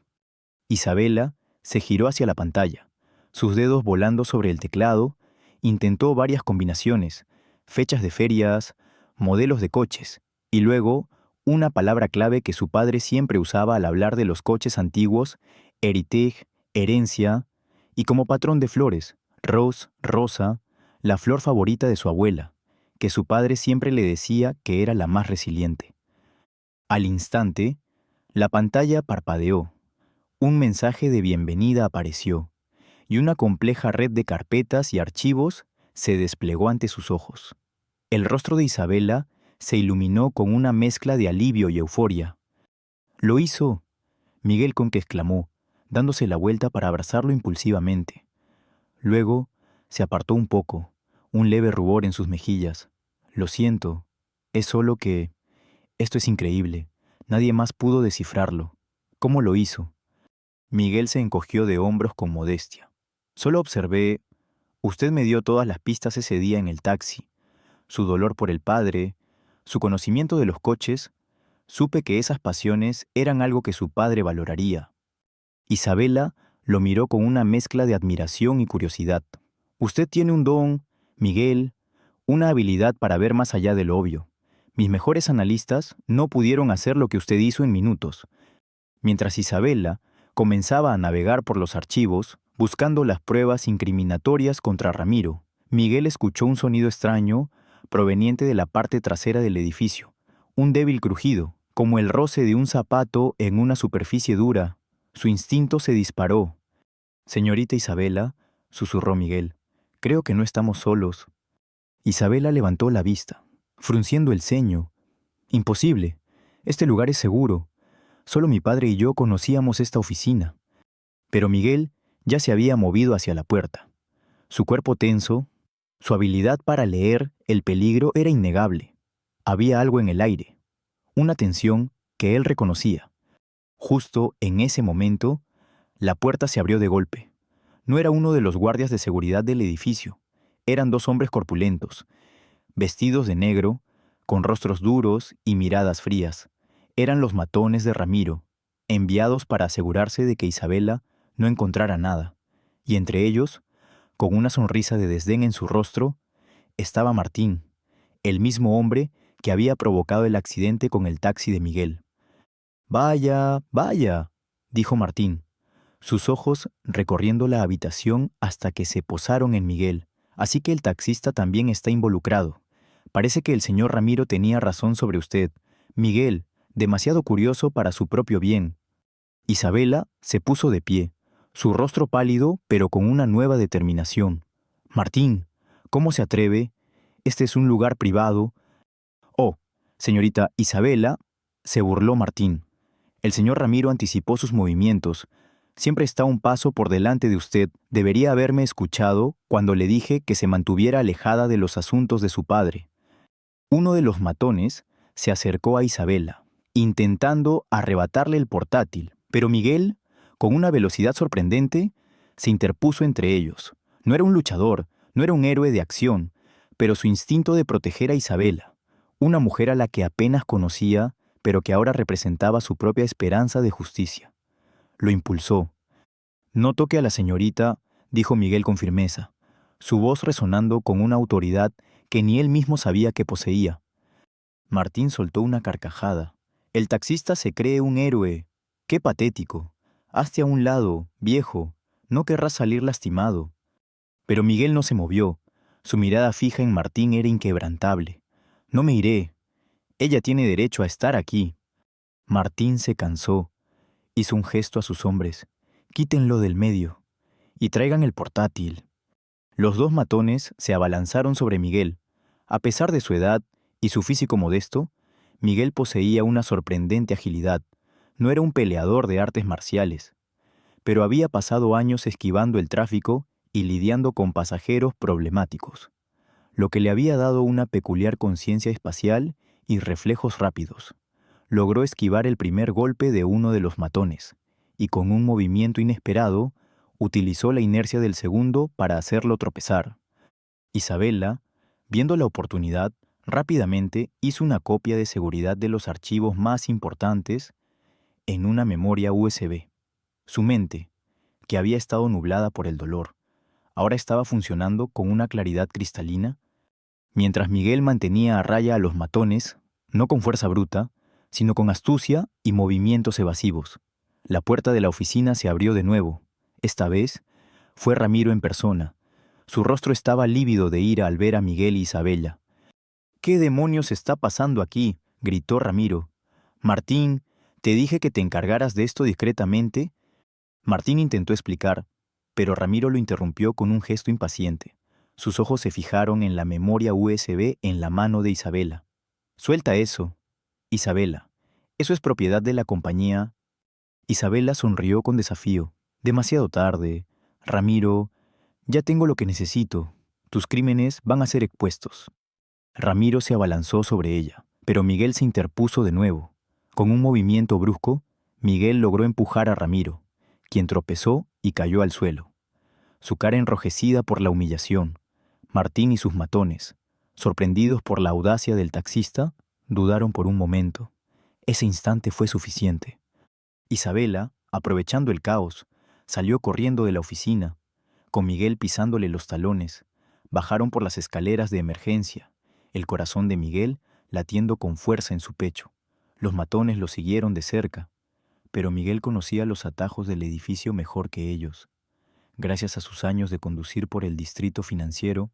Isabela se giró hacia la pantalla, sus dedos volando sobre el teclado, intentó varias combinaciones, fechas de ferias, modelos de coches, y luego una palabra clave que su padre siempre usaba al hablar de los coches antiguos, heritage, herencia, y como patrón de flores, rose, rosa, la flor favorita de su abuela, que su padre siempre le decía que era la más resiliente. Al instante, la pantalla parpadeó. Un mensaje de bienvenida apareció, y una compleja red de carpetas y archivos se desplegó ante sus ojos. El rostro de Isabela se iluminó con una mezcla de alivio y euforia. «¡Lo hizo!», Miguel Conque exclamó, dándose la vuelta para abrazarlo impulsivamente. Luego se apartó un poco, un leve rubor en sus mejillas. «Lo siento, es solo que... Esto es increíble. Nadie más pudo descifrarlo. ¿Cómo lo hizo?». Miguel se encogió de hombros con modestia. «Solo observé... Usted me dio todas las pistas ese día en el taxi. Su dolor por el padre, su conocimiento de los coches. Supe que esas pasiones eran algo que su padre valoraría». Isabela lo miró con una mezcla de admiración y curiosidad. «Usted tiene un don, Miguel, una habilidad para ver más allá de lo obvio. Mis mejores analistas no pudieron hacer lo que usted hizo en minutos». Mientras Isabela comenzaba a navegar por los archivos, buscando las pruebas incriminatorias contra Ramiro, Miguel escuchó un sonido extraño proveniente de la parte trasera del edificio, un débil crujido, Como el roce de un zapato en una superficie dura, su instinto se disparó. «Señorita Isabela», susurró Miguel, «creo que no estamos solos». Isabela levantó la vista, frunciendo el ceño. «Imposible. Este lugar es seguro. Solo mi padre y yo conocíamos esta oficina». Pero Miguel ya se había movido hacia la puerta. Su cuerpo tenso, su habilidad para leer el peligro era innegable. Había algo en el aire, una tensión que él reconocía. Justo en ese momento, la puerta se abrió de golpe. No era uno de los guardias de seguridad del edificio. Eran dos hombres corpulentos, vestidos de negro, con rostros duros y miradas frías. Eran los matones de Ramiro, enviados para asegurarse de que Isabela no encontrara nada. Y entre ellos, con una sonrisa de desdén en su rostro, estaba Martín, el mismo hombre que había provocado el accidente con el taxi de Miguel. «Vaya, vaya», dijo Martín, sus ojos recorriendo la habitación hasta que se posaron en Miguel. «Así que el taxista también está involucrado. Parece que el señor Ramiro tenía razón sobre usted. Miguel, demasiado curioso para su propio bien». Isabela se puso de pie, su rostro pálido pero con una nueva determinación. «Martín, ¿cómo se atreve? Este es un lugar privado». «Oh, señorita Isabela», se burló Martín. «El señor Ramiro anticipó sus movimientos. Siempre está un paso por delante de usted. Debería haberme escuchado cuando le dije que se mantuviera alejada de los asuntos de su padre». Uno de los matones se acercó a Isabela, intentando arrebatarle el portátil, pero Miguel, con una velocidad sorprendente, se interpuso entre ellos. No era un luchador, no era un héroe de acción, pero su instinto de proteger a Isabela, una mujer a la que apenas conocía, pero que ahora representaba su propia esperanza de justicia, lo impulsó. «No toque a la señorita», dijo Miguel con firmeza, su voz resonando con una autoridad que ni él mismo sabía que poseía. Martín soltó una carcajada. «El taxista se cree un héroe. ¡Qué patético! Hazte a un lado, viejo. No querrás salir lastimado». Pero Miguel no se movió. Su mirada fija en Martín era inquebrantable. «No me iré. Ella tiene derecho a estar aquí». Martín se cansó. Hizo un gesto a sus hombres. «Quítenlo del medio. Y traigan el portátil». Los dos matones se abalanzaron sobre Miguel. A pesar de su edad y su físico modesto, Miguel poseía una sorprendente agilidad. No era un peleador de artes marciales, pero había pasado años esquivando el tráfico y lidiando con pasajeros problemáticos, lo que le había dado una peculiar conciencia espacial y reflejos rápidos. Logró esquivar el primer golpe de uno de los matones, y con un movimiento inesperado, utilizó la inercia del segundo para hacerlo tropezar. Isabela, viendo la oportunidad, rápidamente hizo una copia de seguridad de los archivos más importantes en una memoria USB. Su mente, que había estado nublada por el dolor, ahora estaba funcionando con una claridad cristalina, mientras Miguel mantenía a raya a los matones, no con fuerza bruta, sino con astucia y movimientos evasivos. La puerta de la oficina se abrió de nuevo. Esta vez fue Ramiro en persona. Su rostro estaba lívido de ira al ver a Miguel y Isabela. «¿Qué demonios está pasando aquí?», gritó Ramiro. «Martín, te dije que te encargaras de esto discretamente». Martín intentó explicar, pero Ramiro lo interrumpió con un gesto impaciente. Sus ojos se fijaron en la memoria USB en la mano de Isabela. «Suelta eso, Isabela. Eso es propiedad de la compañía». Isabela sonrió con desafío. «Demasiado tarde. Ramiro, ya tengo lo que necesito. Tus crímenes van a ser expuestos». Ramiro se abalanzó sobre ella, pero Miguel se interpuso de nuevo. Con un movimiento brusco, Miguel logró empujar a Ramiro, quien tropezó y cayó al suelo, su cara enrojecida por la humillación. Martín y sus matones, sorprendidos por la audacia del taxista, dudaron por un momento. Ese instante fue suficiente. Isabela, aprovechando el caos, salió corriendo de la oficina, con Miguel pisándole los talones. Bajaron por las escaleras de emergencia, el corazón de Miguel latiendo con fuerza en su pecho. Los matones lo siguieron de cerca, pero Miguel conocía los atajos del edificio mejor que ellos. Gracias a sus años de conducir por el distrito financiero,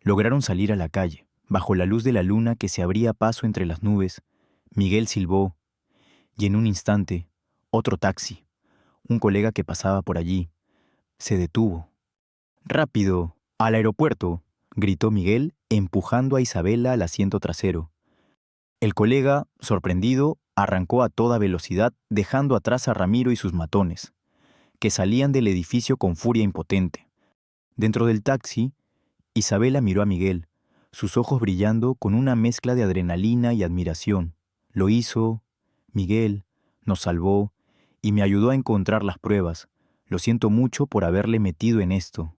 lograron salir a la calle. Bajo la luz de la luna que se abría paso entre las nubes, Miguel silbó Y en un instante, otro taxi, un colega que pasaba por allí, se detuvo. ¡Rápido! ¡Al aeropuerto!, gritó Miguel, empujando a Isabela al asiento trasero. El colega, sorprendido, arrancó a toda velocidad, dejando atrás a Ramiro y sus matones, que salían del edificio con furia impotente. Dentro del taxi, Isabela miró a Miguel, sus ojos brillando con una mezcla de adrenalina y admiración. Lo hizo, Miguel, nos salvó y me ayudó a encontrar las pruebas. Lo siento mucho por haberle metido en esto.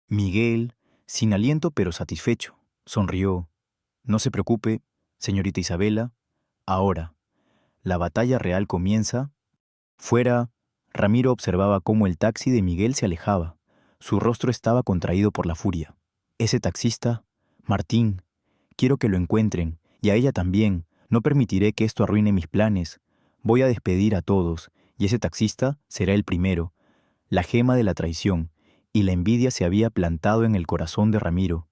Miguel, sin aliento pero satisfecho, sonrió. No se preocupe, señorita Isabela. Ahora, la batalla real comienza. Fuera, Ramiro observaba cómo el taxi de Miguel se alejaba. Su rostro estaba contraído por la furia. Ese taxista, Martín, quiero que lo encuentren, y a ella también. No permitiré que esto arruine mis planes. Voy a despedir a todos, y ese taxista será el primero. La gema de la traición, y la envidia se había plantado en el corazón de Ramiro,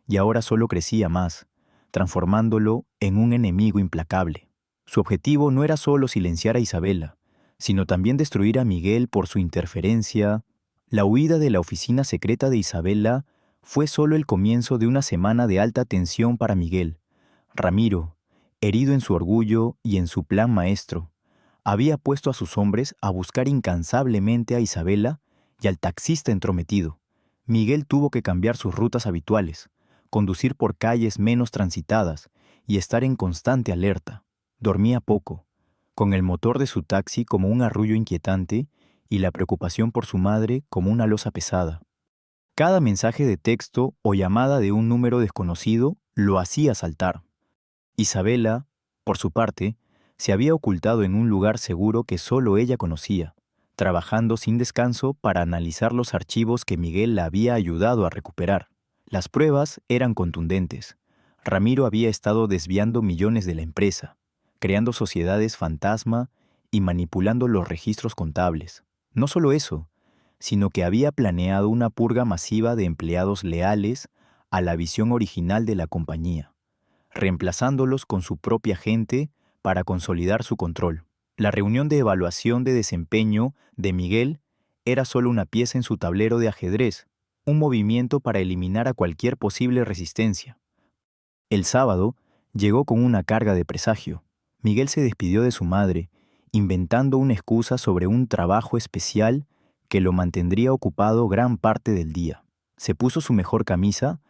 y ahora solo crecía más, transformándolo en un enemigo implacable. Su objetivo no era solo silenciar a Isabela, sino también destruir a Miguel por su interferencia. La huida de la oficina secreta de Isabela fue solo el comienzo de una semana de alta tensión para Miguel. Ramiro, herido en su orgullo y en su plan maestro, había puesto a sus hombres a buscar incansablemente a Isabela y al taxista entrometido. Miguel tuvo que cambiar sus rutas habituales, conducir por calles menos transitadas y estar en constante alerta. Dormía poco, con el motor de su taxi como un arrullo inquietante y la preocupación por su madre como una losa pesada. Cada mensaje de texto o llamada de un número desconocido lo hacía saltar. Isabela, por su parte, se había ocultado en un lugar seguro que solo ella conocía, trabajando sin descanso para analizar los archivos que Miguel la había ayudado a recuperar. Las pruebas eran contundentes. Ramiro había estado desviando millones de la empresa, creando sociedades fantasma y manipulando los registros contables. No solo eso, sino que había planeado una purga masiva de empleados leales a la visión original de la compañía, reemplazándolos con su propia gente para consolidar su control. La reunión de evaluación de desempeño de Miguel era solo una pieza en su tablero de ajedrez, un movimiento para eliminar a cualquier posible resistencia. El sábado llegó con una carga de presagio. Miguel se despidió de su madre, inventando una excusa sobre un trabajo especial que lo mantendría ocupado gran parte del día. Se puso su mejor camisa,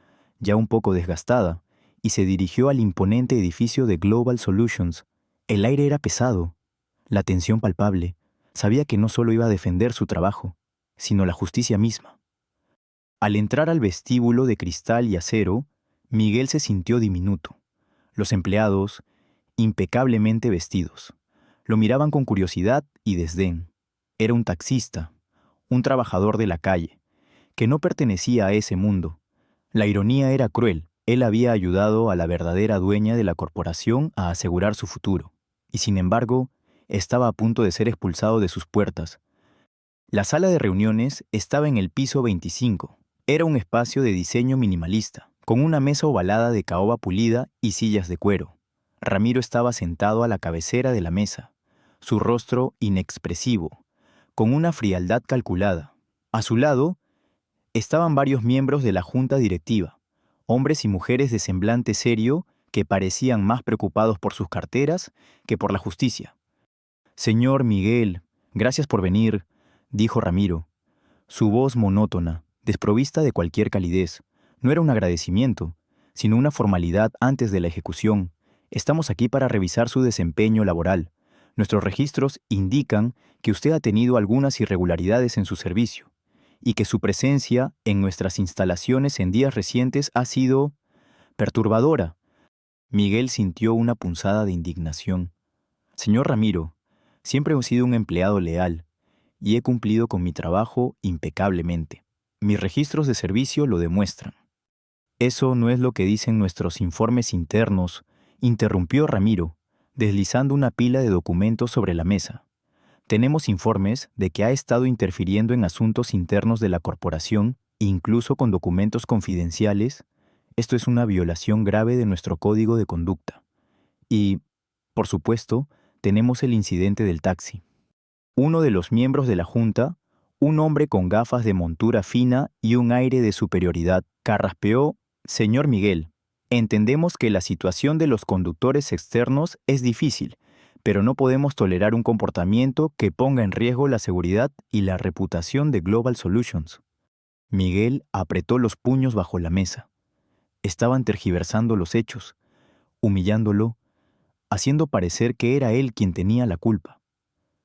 ya un poco desgastada, y se dirigió al imponente edificio de Global Solutions. El aire era pesado, la tensión palpable. Sabía que no solo iba a defender su trabajo, sino la justicia misma. Al entrar al vestíbulo de cristal y acero, Miguel se sintió diminuto. Los empleados, impecablemente vestidos, lo miraban con curiosidad y desdén. Era un taxista, un trabajador de la calle, que no pertenecía a ese mundo. La ironía era cruel. Él había ayudado a la verdadera dueña de la corporación a asegurar su futuro, y sin embargo, estaba a punto de ser expulsado de sus puertas. La sala de reuniones estaba en el piso 25. Era un espacio de diseño minimalista, con una mesa ovalada de caoba pulida y sillas de cuero. Ramiro estaba sentado a la cabecera de la mesa, su rostro inexpresivo, con una frialdad calculada. A su lado estaban varios miembros de la junta directiva, hombres y mujeres de semblante serio que parecían más preocupados por sus carteras que por la justicia. «Señor Miguel, gracias por venir», dijo Ramiro. Su voz monótona, desprovista de cualquier calidez, no era un agradecimiento, sino una formalidad antes de la ejecución. Estamos aquí para revisar su desempeño laboral. Nuestros registros indican que usted ha tenido algunas irregularidades en su servicio y que su presencia en nuestras instalaciones en días recientes ha sido perturbadora. Miguel sintió una punzada de indignación. Señor Ramiro, siempre he sido un empleado leal y he cumplido con mi trabajo impecablemente. Mis registros de servicio lo demuestran. Eso no es lo que dicen nuestros informes internos, interrumpió Ramiro, deslizando una pila de documentos sobre la mesa. Tenemos informes de que ha estado interfiriendo en asuntos internos de la corporación, incluso con documentos confidenciales. Esto es una violación grave de nuestro código de conducta. Y, por supuesto, tenemos el incidente del taxi. Uno de los miembros de la junta, un hombre con gafas de montura fina y un aire de superioridad, carraspeó: «Señor Miguel, entendemos que la situación de los conductores externos es difícil, pero no podemos tolerar un comportamiento que ponga en riesgo la seguridad y la reputación de Global Solutions». Miguel apretó los puños bajo la mesa. Estaban tergiversando los hechos, humillándolo, haciendo parecer que era él quien tenía la culpa.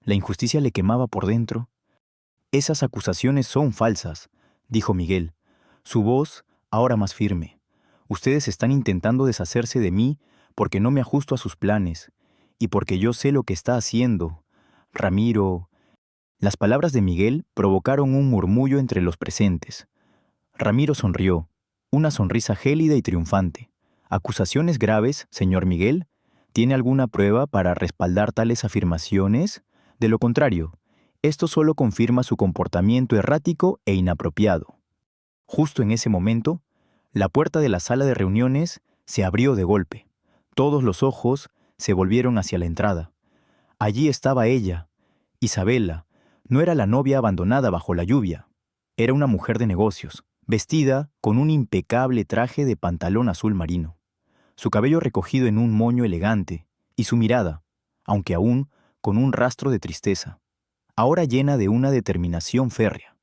La injusticia le quemaba por dentro. «Esas acusaciones son falsas», dijo Miguel, su voz ahora más firme. «Ustedes están intentando deshacerse de mí porque no me ajusto a sus planes y porque yo sé lo que está haciendo. Ramiro». Las palabras de Miguel provocaron un murmullo entre los presentes. Ramiro sonrió, una sonrisa gélida y triunfante. «¿Acusaciones graves, señor Miguel? ¿Tiene alguna prueba para respaldar tales afirmaciones? De lo contrario, esto solo confirma su comportamiento errático e inapropiado». Justo en ese momento, la puerta de la sala de reuniones se abrió de golpe. Todos los ojos se volvieron hacia la entrada. Allí estaba ella, Isabela. No era la novia abandonada bajo la lluvia. Era una mujer de negocios, vestida con un impecable traje de pantalón azul marino. Su cabello recogido en un moño elegante, y su mirada, aunque aún con un rastro de tristeza, ahora llena de una determinación férrea.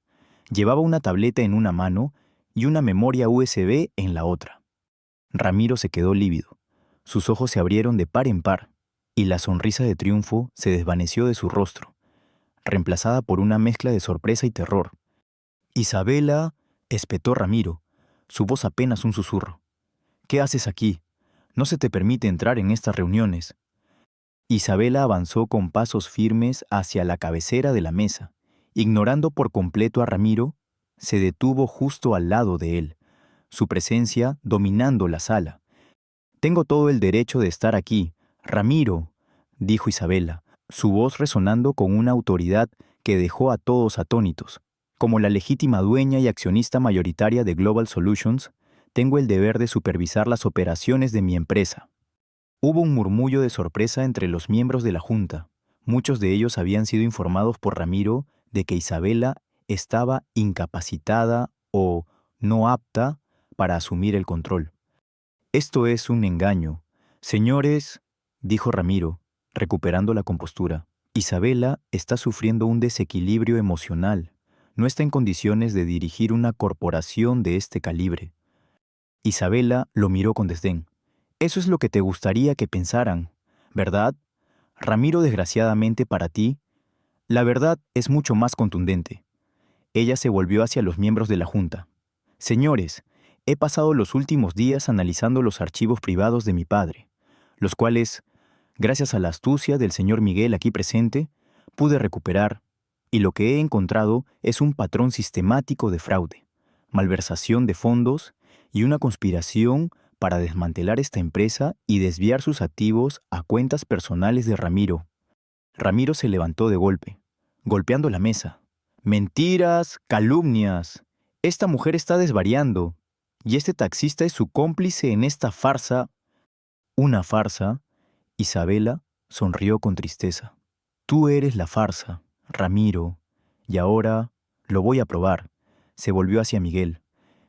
Llevaba una tableta en una mano y una memoria USB en la otra. Ramiro se quedó lívido. Sus ojos se abrieron de par en par, y la sonrisa de triunfo se desvaneció de su rostro, reemplazada por una mezcla de sorpresa y terror. «Isabela», espetó Ramiro, su voz apenas un susurro. «¿Qué haces aquí? No se te permite entrar en estas reuniones». Isabela avanzó con pasos firmes hacia la cabecera de la mesa. Ignorando por completo a Ramiro, se detuvo justo al lado de él, su presencia dominando la sala. «Tengo todo el derecho de estar aquí, Ramiro», dijo Isabela, su voz resonando con una autoridad que dejó a todos atónitos. «Como la legítima dueña y accionista mayoritaria de Global Solutions, tengo el deber de supervisar las operaciones de mi empresa». Hubo un murmullo de sorpresa entre los miembros de la junta. Muchos de ellos habían sido informados por Ramiro de que Isabela estaba incapacitada o no apta para asumir el control. «Esto es un engaño. Señores», dijo Ramiro, recuperando la compostura, «Isabela está sufriendo un desequilibrio emocional. No está en condiciones de dirigir una corporación de este calibre». Isabela lo miró con desdén. «Eso es lo que te gustaría que pensaran, ¿verdad? Ramiro, desgraciadamente para ti, la verdad es mucho más contundente». Ella se volvió hacia los miembros de la junta. «Señores, he pasado los últimos días analizando los archivos privados de mi padre, los cuales, gracias a la astucia del señor Miguel aquí presente, pude recuperar, y lo que he encontrado es un patrón sistemático de fraude, malversación de fondos y una conspiración para desmantelar esta empresa y desviar sus activos a cuentas personales de Ramiro». Ramiro se levantó de golpe, golpeando la mesa. «Mentiras, calumnias. Esta mujer está desvariando, y este taxista es su cómplice en esta farsa». «¿Una farsa?», Isabela sonrió con tristeza. «Tú eres la farsa, Ramiro, y ahora lo voy a probar». Se volvió hacia Miguel.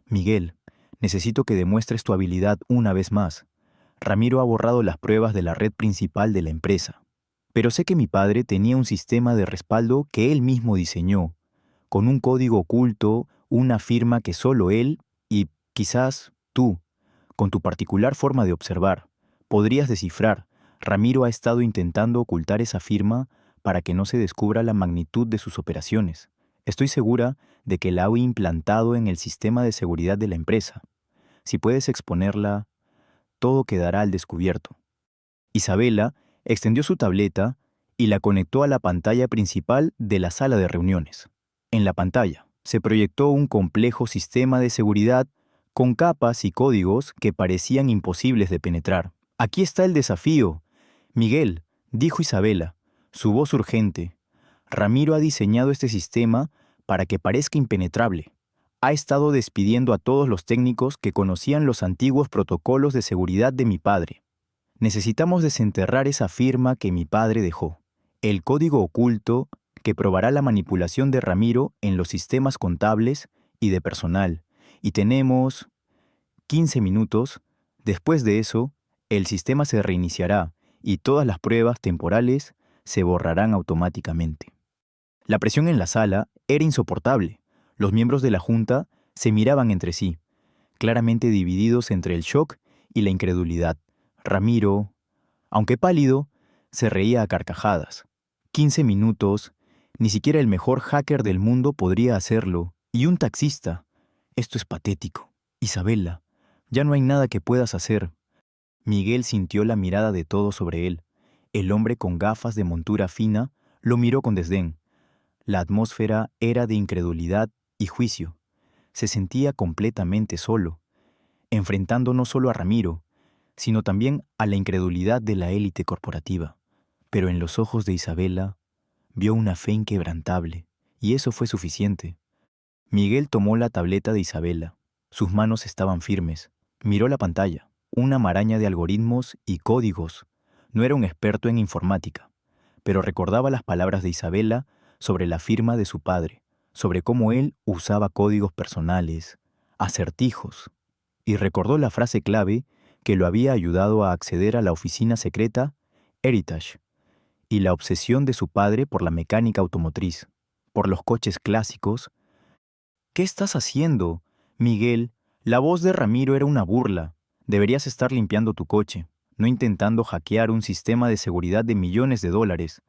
«Miguel, necesito que demuestres tu habilidad una vez más. Ramiro ha borrado las pruebas de la red principal de la empresa. Pero sé que mi padre tenía un sistema de respaldo que él mismo diseñó, con un código oculto, una firma que solo él y quizás tú, con tu particular forma de observar, podrías descifrar. Ramiro ha estado intentando ocultar esa firma para que no se descubra la magnitud de sus operaciones. Estoy segura de que la ha implantado en el sistema de seguridad de la empresa. Si puedes exponerla, todo quedará al descubierto». Isabela extendió su tableta y la conectó a la pantalla principal de la sala de reuniones. En la pantalla se proyectó un complejo sistema de seguridad con capas y códigos que parecían imposibles de penetrar. «Aquí está el desafío, Miguel», dijo Isabela, su voz urgente. «Ramiro ha diseñado este sistema para que parezca impenetrable. Ha estado despidiendo a todos los técnicos que conocían los antiguos protocolos de seguridad de mi padre. Necesitamos desenterrar esa firma que mi padre dejó, el código oculto que probará la manipulación de Ramiro en los sistemas contables y de personal. Y tenemos 15 minutos. Después de eso, el sistema se reiniciará y todas las pruebas temporales se borrarán automáticamente. La presión en la sala era insoportable. Los miembros de la junta se miraban entre sí, claramente divididos entre el shock y la incredulidad. Ramiro, aunque pálido, se reía a carcajadas. 15 minutos, ni siquiera el mejor hacker del mundo podría hacerlo. Y un taxista. Esto es patético. Isabela, ya no hay nada que puedas hacer. Miguel sintió la mirada de todos sobre él. El hombre con gafas de montura fina lo miró con desdén. La atmósfera era de incredulidad y juicio. Se sentía completamente solo, enfrentando no solo a Ramiro, sino también a la incredulidad de la élite corporativa. Pero en los ojos de Isabela vio una fe inquebrantable, y eso fue suficiente. Miguel tomó la tableta de Isabela. Sus manos estaban firmes. Miró la pantalla, una maraña de algoritmos y códigos. No era un experto en informática, pero recordaba las palabras de Isabela sobre la firma de su padre, sobre cómo él usaba códigos personales, acertijos, y recordó la frase clave que lo había ayudado a acceder a la oficina secreta Heritage, y la obsesión de su padre por la mecánica automotriz, por los coches clásicos. ¿Qué estás haciendo, Miguel? La voz de Ramiro era una burla. Deberías estar limpiando tu coche, no intentando hackear un sistema de seguridad de millones de dólares.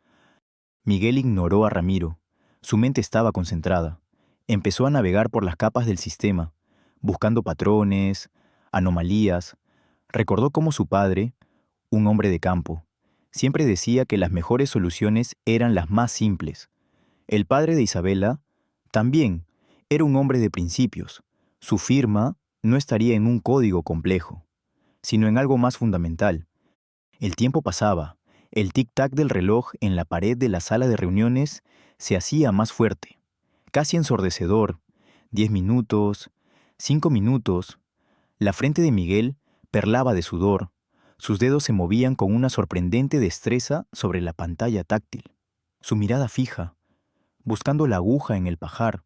Miguel ignoró a Ramiro. Su mente estaba concentrada. Empezó a navegar por las capas del sistema, buscando patrones, anomalías. Recordó cómo su padre, un hombre de campo, siempre decía que las mejores soluciones eran las más simples. El padre de Isabela también era un hombre de principios. Su firma no estaría en un código complejo, sino en algo más fundamental. El tiempo pasaba. El tic-tac del reloj en la pared de la sala de reuniones se hacía más fuerte, casi ensordecedor. 10 minutos, 5 minutos. La frente de Miguel perlaba de sudor. Sus dedos se movían con una sorprendente destreza sobre la pantalla táctil. Su mirada fija, buscando la aguja en el pajar.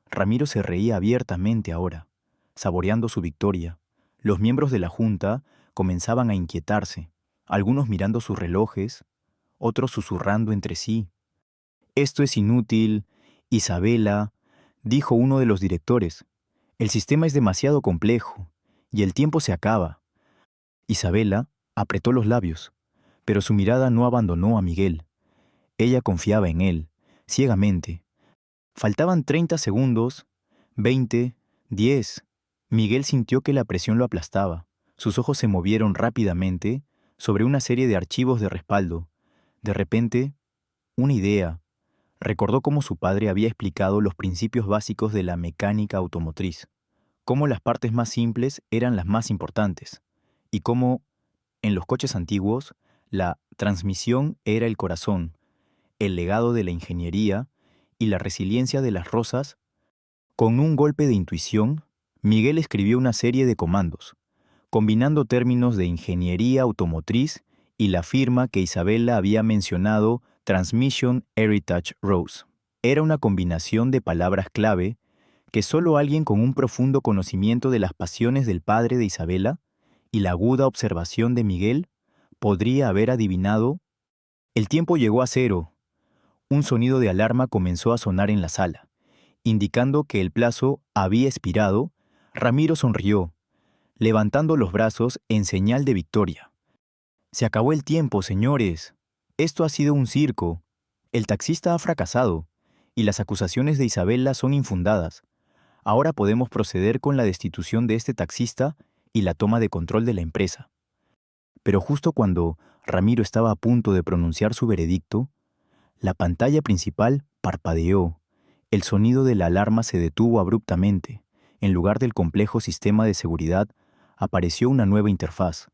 Ramiro se reía abiertamente ahora, saboreando su victoria. Los miembros de la junta comenzaban a inquietarse, algunos mirando sus relojes, otros susurrando entre sí. «Esto es inútil, Isabela», dijo uno de los directores. «El sistema es demasiado complejo, y el tiempo se acaba». Isabela apretó los labios, pero su mirada no abandonó a Miguel. Ella confiaba en él, ciegamente. Faltaban 30 segundos, 20, 10. Miguel sintió que la presión lo aplastaba. Sus ojos se movieron rápidamente sobre una serie de archivos de respaldo. De repente, una idea. Recordó cómo su padre había explicado los principios básicos de la mecánica automotriz, cómo las partes más simples eran las más importantes, y cómo, en los coches antiguos, la transmisión era el corazón, el legado de la ingeniería y la resiliencia de las rosas. Con un golpe de intuición, Miguel escribió una serie de comandos, combinando términos de ingeniería automotriz y la firma que Isabela había mencionado, Transmission Heritage Rose. Era una combinación de palabras clave que solo alguien con un profundo conocimiento de las pasiones del padre de Isabela y la aguda observación de Miguel podría haber adivinado. El tiempo llegó a cero. Un sonido de alarma comenzó a sonar en la sala, indicando que el plazo había expirado. Ramiro sonrió, levantando los brazos en señal de victoria. «Se acabó el tiempo, señores. Esto ha sido un circo. El taxista ha fracasado, y las acusaciones de Isabela son infundadas. Ahora podemos proceder con la destitución de este taxista y la toma de control de la empresa». Pero justo cuando Ramiro estaba a punto de pronunciar su veredicto, la pantalla principal parpadeó. El sonido de la alarma se detuvo abruptamente. En lugar del complejo sistema de seguridad, apareció una nueva interfaz.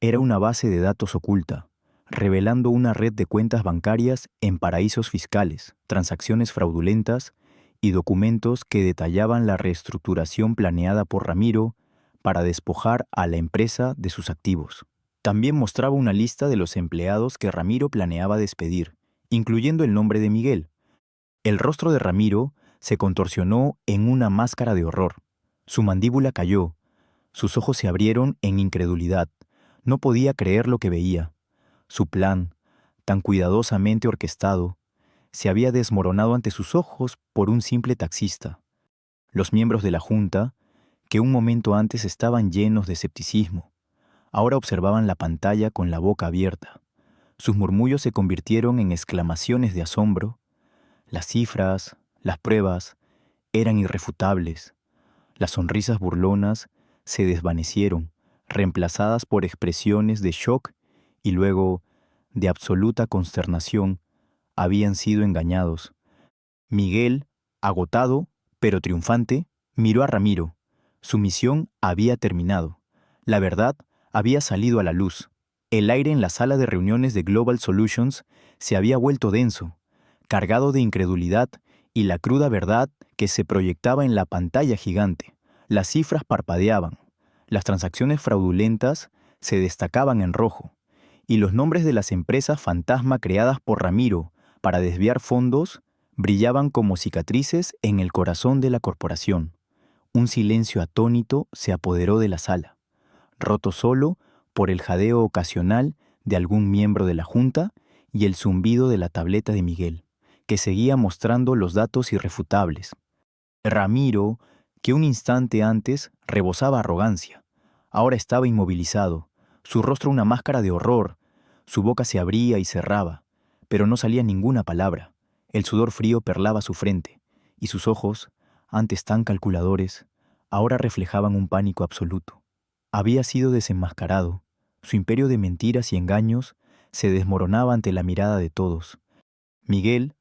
Era una base de datos oculta, revelando una red de cuentas bancarias en paraísos fiscales, transacciones fraudulentas y documentos que detallaban la reestructuración planeada por Ramiro para despojar a la empresa de sus activos. También mostraba una lista de los empleados que Ramiro planeaba despedir, incluyendo el nombre de Miguel. El rostro de Ramiro se contorsionó en una máscara de horror. Su mandíbula cayó, sus ojos se abrieron en incredulidad. No podía creer lo que veía. Su plan, tan cuidadosamente orquestado, se había desmoronado ante sus ojos por un simple taxista. Los miembros de la Junta, que un momento antes estaban llenos de escepticismo, ahora observaban la pantalla con la boca abierta. Sus murmullos se convirtieron en exclamaciones de asombro. Las cifras, las pruebas, eran irrefutables. Las sonrisas burlonas se desvanecieron, reemplazadas por expresiones de shock y luego de absoluta consternación. Habían sido engañados. Miguel, agotado, pero triunfante, miró a Ramiro. Su misión había terminado. La verdad había salido a la luz. El aire en la sala de reuniones de Global Solutions se había vuelto denso, cargado de incredulidad y la cruda verdad que se proyectaba en la pantalla gigante. Las cifras parpadeaban, las transacciones fraudulentas se destacaban en rojo, y los nombres de las empresas fantasma creadas por Ramiro para desviar fondos brillaban como cicatrices en el corazón de la corporación. Un silencio atónito se apoderó de la sala, roto solo por el jadeo ocasional de algún miembro de la Junta y el zumbido de la tableta de Miguel, que seguía mostrando los datos irrefutables. Ramiro, que un instante antes rebosaba arrogancia, ahora estaba inmovilizado, su rostro una máscara de horror, su boca se abría y cerraba, pero no salía ninguna palabra. El sudor frío perlaba su frente, y sus ojos, antes tan calculadores, ahora reflejaban un pánico absoluto. Había sido desenmascarado. Su imperio de mentiras y engaños se desmoronaba ante la mirada de todos. Miguel,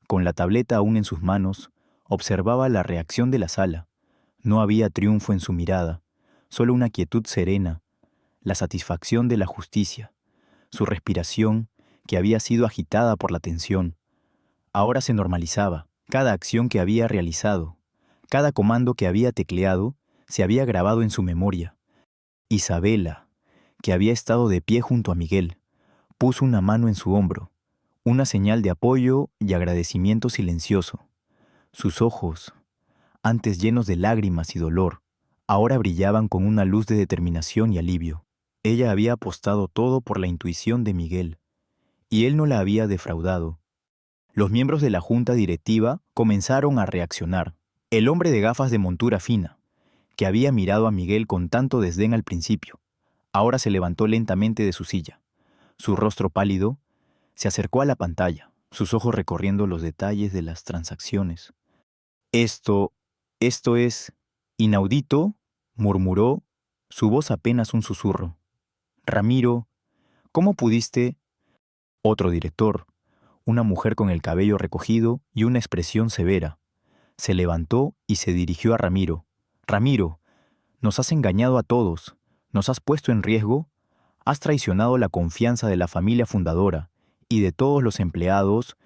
con la tableta aún en sus manos, observaba la reacción de la sala. No había triunfo en su mirada, solo una quietud serena, la satisfacción de la justicia. Su respiración, que había sido agitada por la tensión, ahora se normalizaba. Cada acción que había realizado, cada comando que había tecleado, se había grabado en su memoria. Isabela, que había estado de pie junto a Miguel, puso una mano en su hombro, una señal de apoyo y agradecimiento silencioso. Sus ojos, antes llenos de lágrimas y dolor, ahora brillaban con una luz de determinación y alivio. Ella había apostado todo por la intuición de Miguel, y él no la había defraudado. Los miembros de la junta directiva comenzaron a reaccionar. El hombre de gafas de montura fina, que había mirado a Miguel con tanto desdén al principio, ahora se levantó lentamente de su silla. Su rostro pálido se acercó a la pantalla, sus ojos recorriendo los detalles de las transacciones. Esto es inaudito, murmuró, su voz apenas un susurro. Ramiro, ¿cómo pudiste? Otro director, una mujer con el cabello recogido y una expresión severa, se levantó y se dirigió a Ramiro. Ramiro, nos has engañado a todos, nos has puesto en riesgo, has traicionado la confianza de la familia fundadora y de todos los empleados.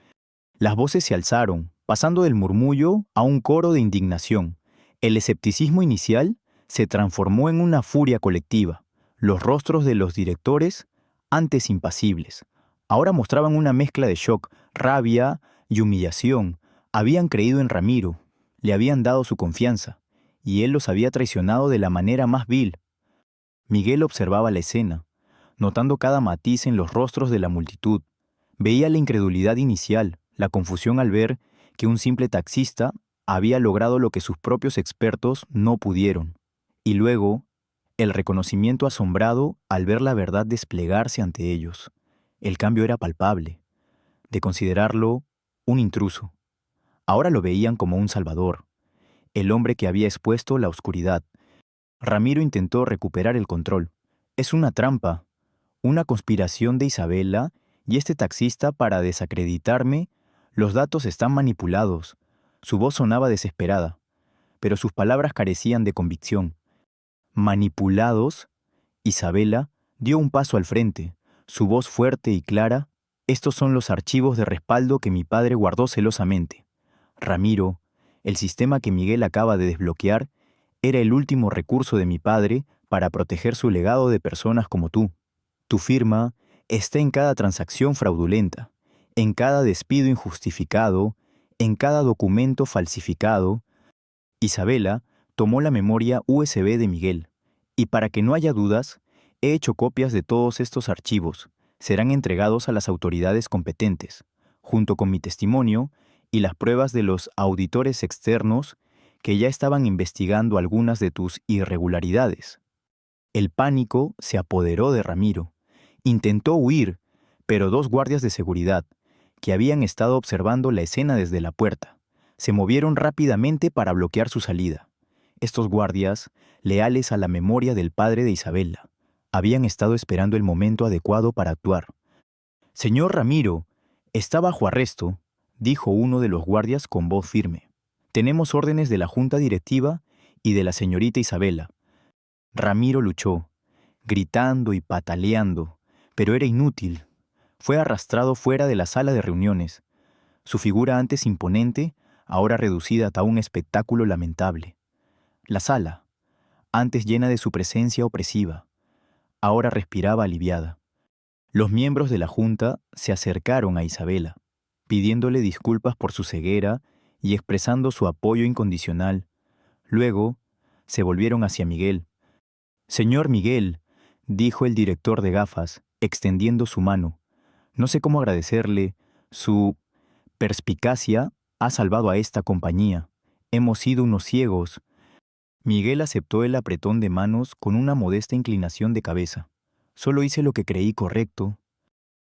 Las voces se alzaron, pasando del murmullo a un coro de indignación. El escepticismo inicial se transformó en una furia colectiva. Los rostros de los directores, antes impasibles, ahora mostraban una mezcla de shock, rabia y humillación. Habían creído en Ramiro, le habían dado su confianza, y él los había traicionado de la manera más vil. Miguel observaba la escena, notando cada matiz en los rostros de la multitud. Veía la incredulidad inicial, la confusión al ver que un simple taxista había logrado lo que sus propios expertos no pudieron. Y luego, el reconocimiento asombrado al ver la verdad desplegarse ante ellos. El cambio era palpable. De considerarlo un intruso, ahora lo veían como un salvador, el hombre que había expuesto la oscuridad. Ramiro intentó recuperar el control. Es una trampa, una conspiración de Isabela y este taxista para desacreditarme. Los datos están manipulados. Su voz sonaba desesperada, pero sus palabras carecían de convicción. Manipulados. Isabela dio un paso al frente, su voz fuerte y clara. Estos son los archivos de respaldo que mi padre guardó celosamente. Ramiro, el sistema que Miguel acaba de desbloquear era el último recurso de mi padre para proteger su legado de personas como tú. Tu firma está en cada transacción fraudulenta, en cada despido injustificado, en cada documento falsificado. Isabela tomó la memoria USB de Miguel, y para que no haya dudas, he hecho copias de todos estos archivos. Serán entregados a las autoridades competentes, junto con mi testimonio y las pruebas de los auditores externos que ya estaban investigando algunas de tus irregularidades. El pánico se apoderó de Ramiro. Intentó huir, pero dos guardias de seguridad, que habían estado observando la escena desde la puerta, se movieron rápidamente para bloquear su salida. Estos guardias, leales a la memoria del padre de Isabela, habían estado esperando el momento adecuado para actuar. «Señor Ramiro, está bajo arresto», dijo uno de los guardias con voz firme. «Tenemos órdenes de la junta directiva y de la señorita Isabela». Ramiro luchó, gritando y pataleando, pero era inútil. Fue arrastrado fuera de la sala de reuniones. Su figura antes imponente, ahora reducida a un espectáculo lamentable. La sala, antes llena de su presencia opresiva, ahora respiraba aliviada. Los miembros de la junta se acercaron a Isabela, pidiéndole disculpas por su ceguera y expresando su apoyo incondicional. Luego, se volvieron hacia Miguel. «Señor Miguel», dijo el director de gafas, extendiendo su mano. «No sé cómo agradecerle. Su perspicacia ha salvado a esta compañía. Hemos sido unos ciegos». Miguel aceptó el apretón de manos con una modesta inclinación de cabeza. «Solo hice lo que creí correcto».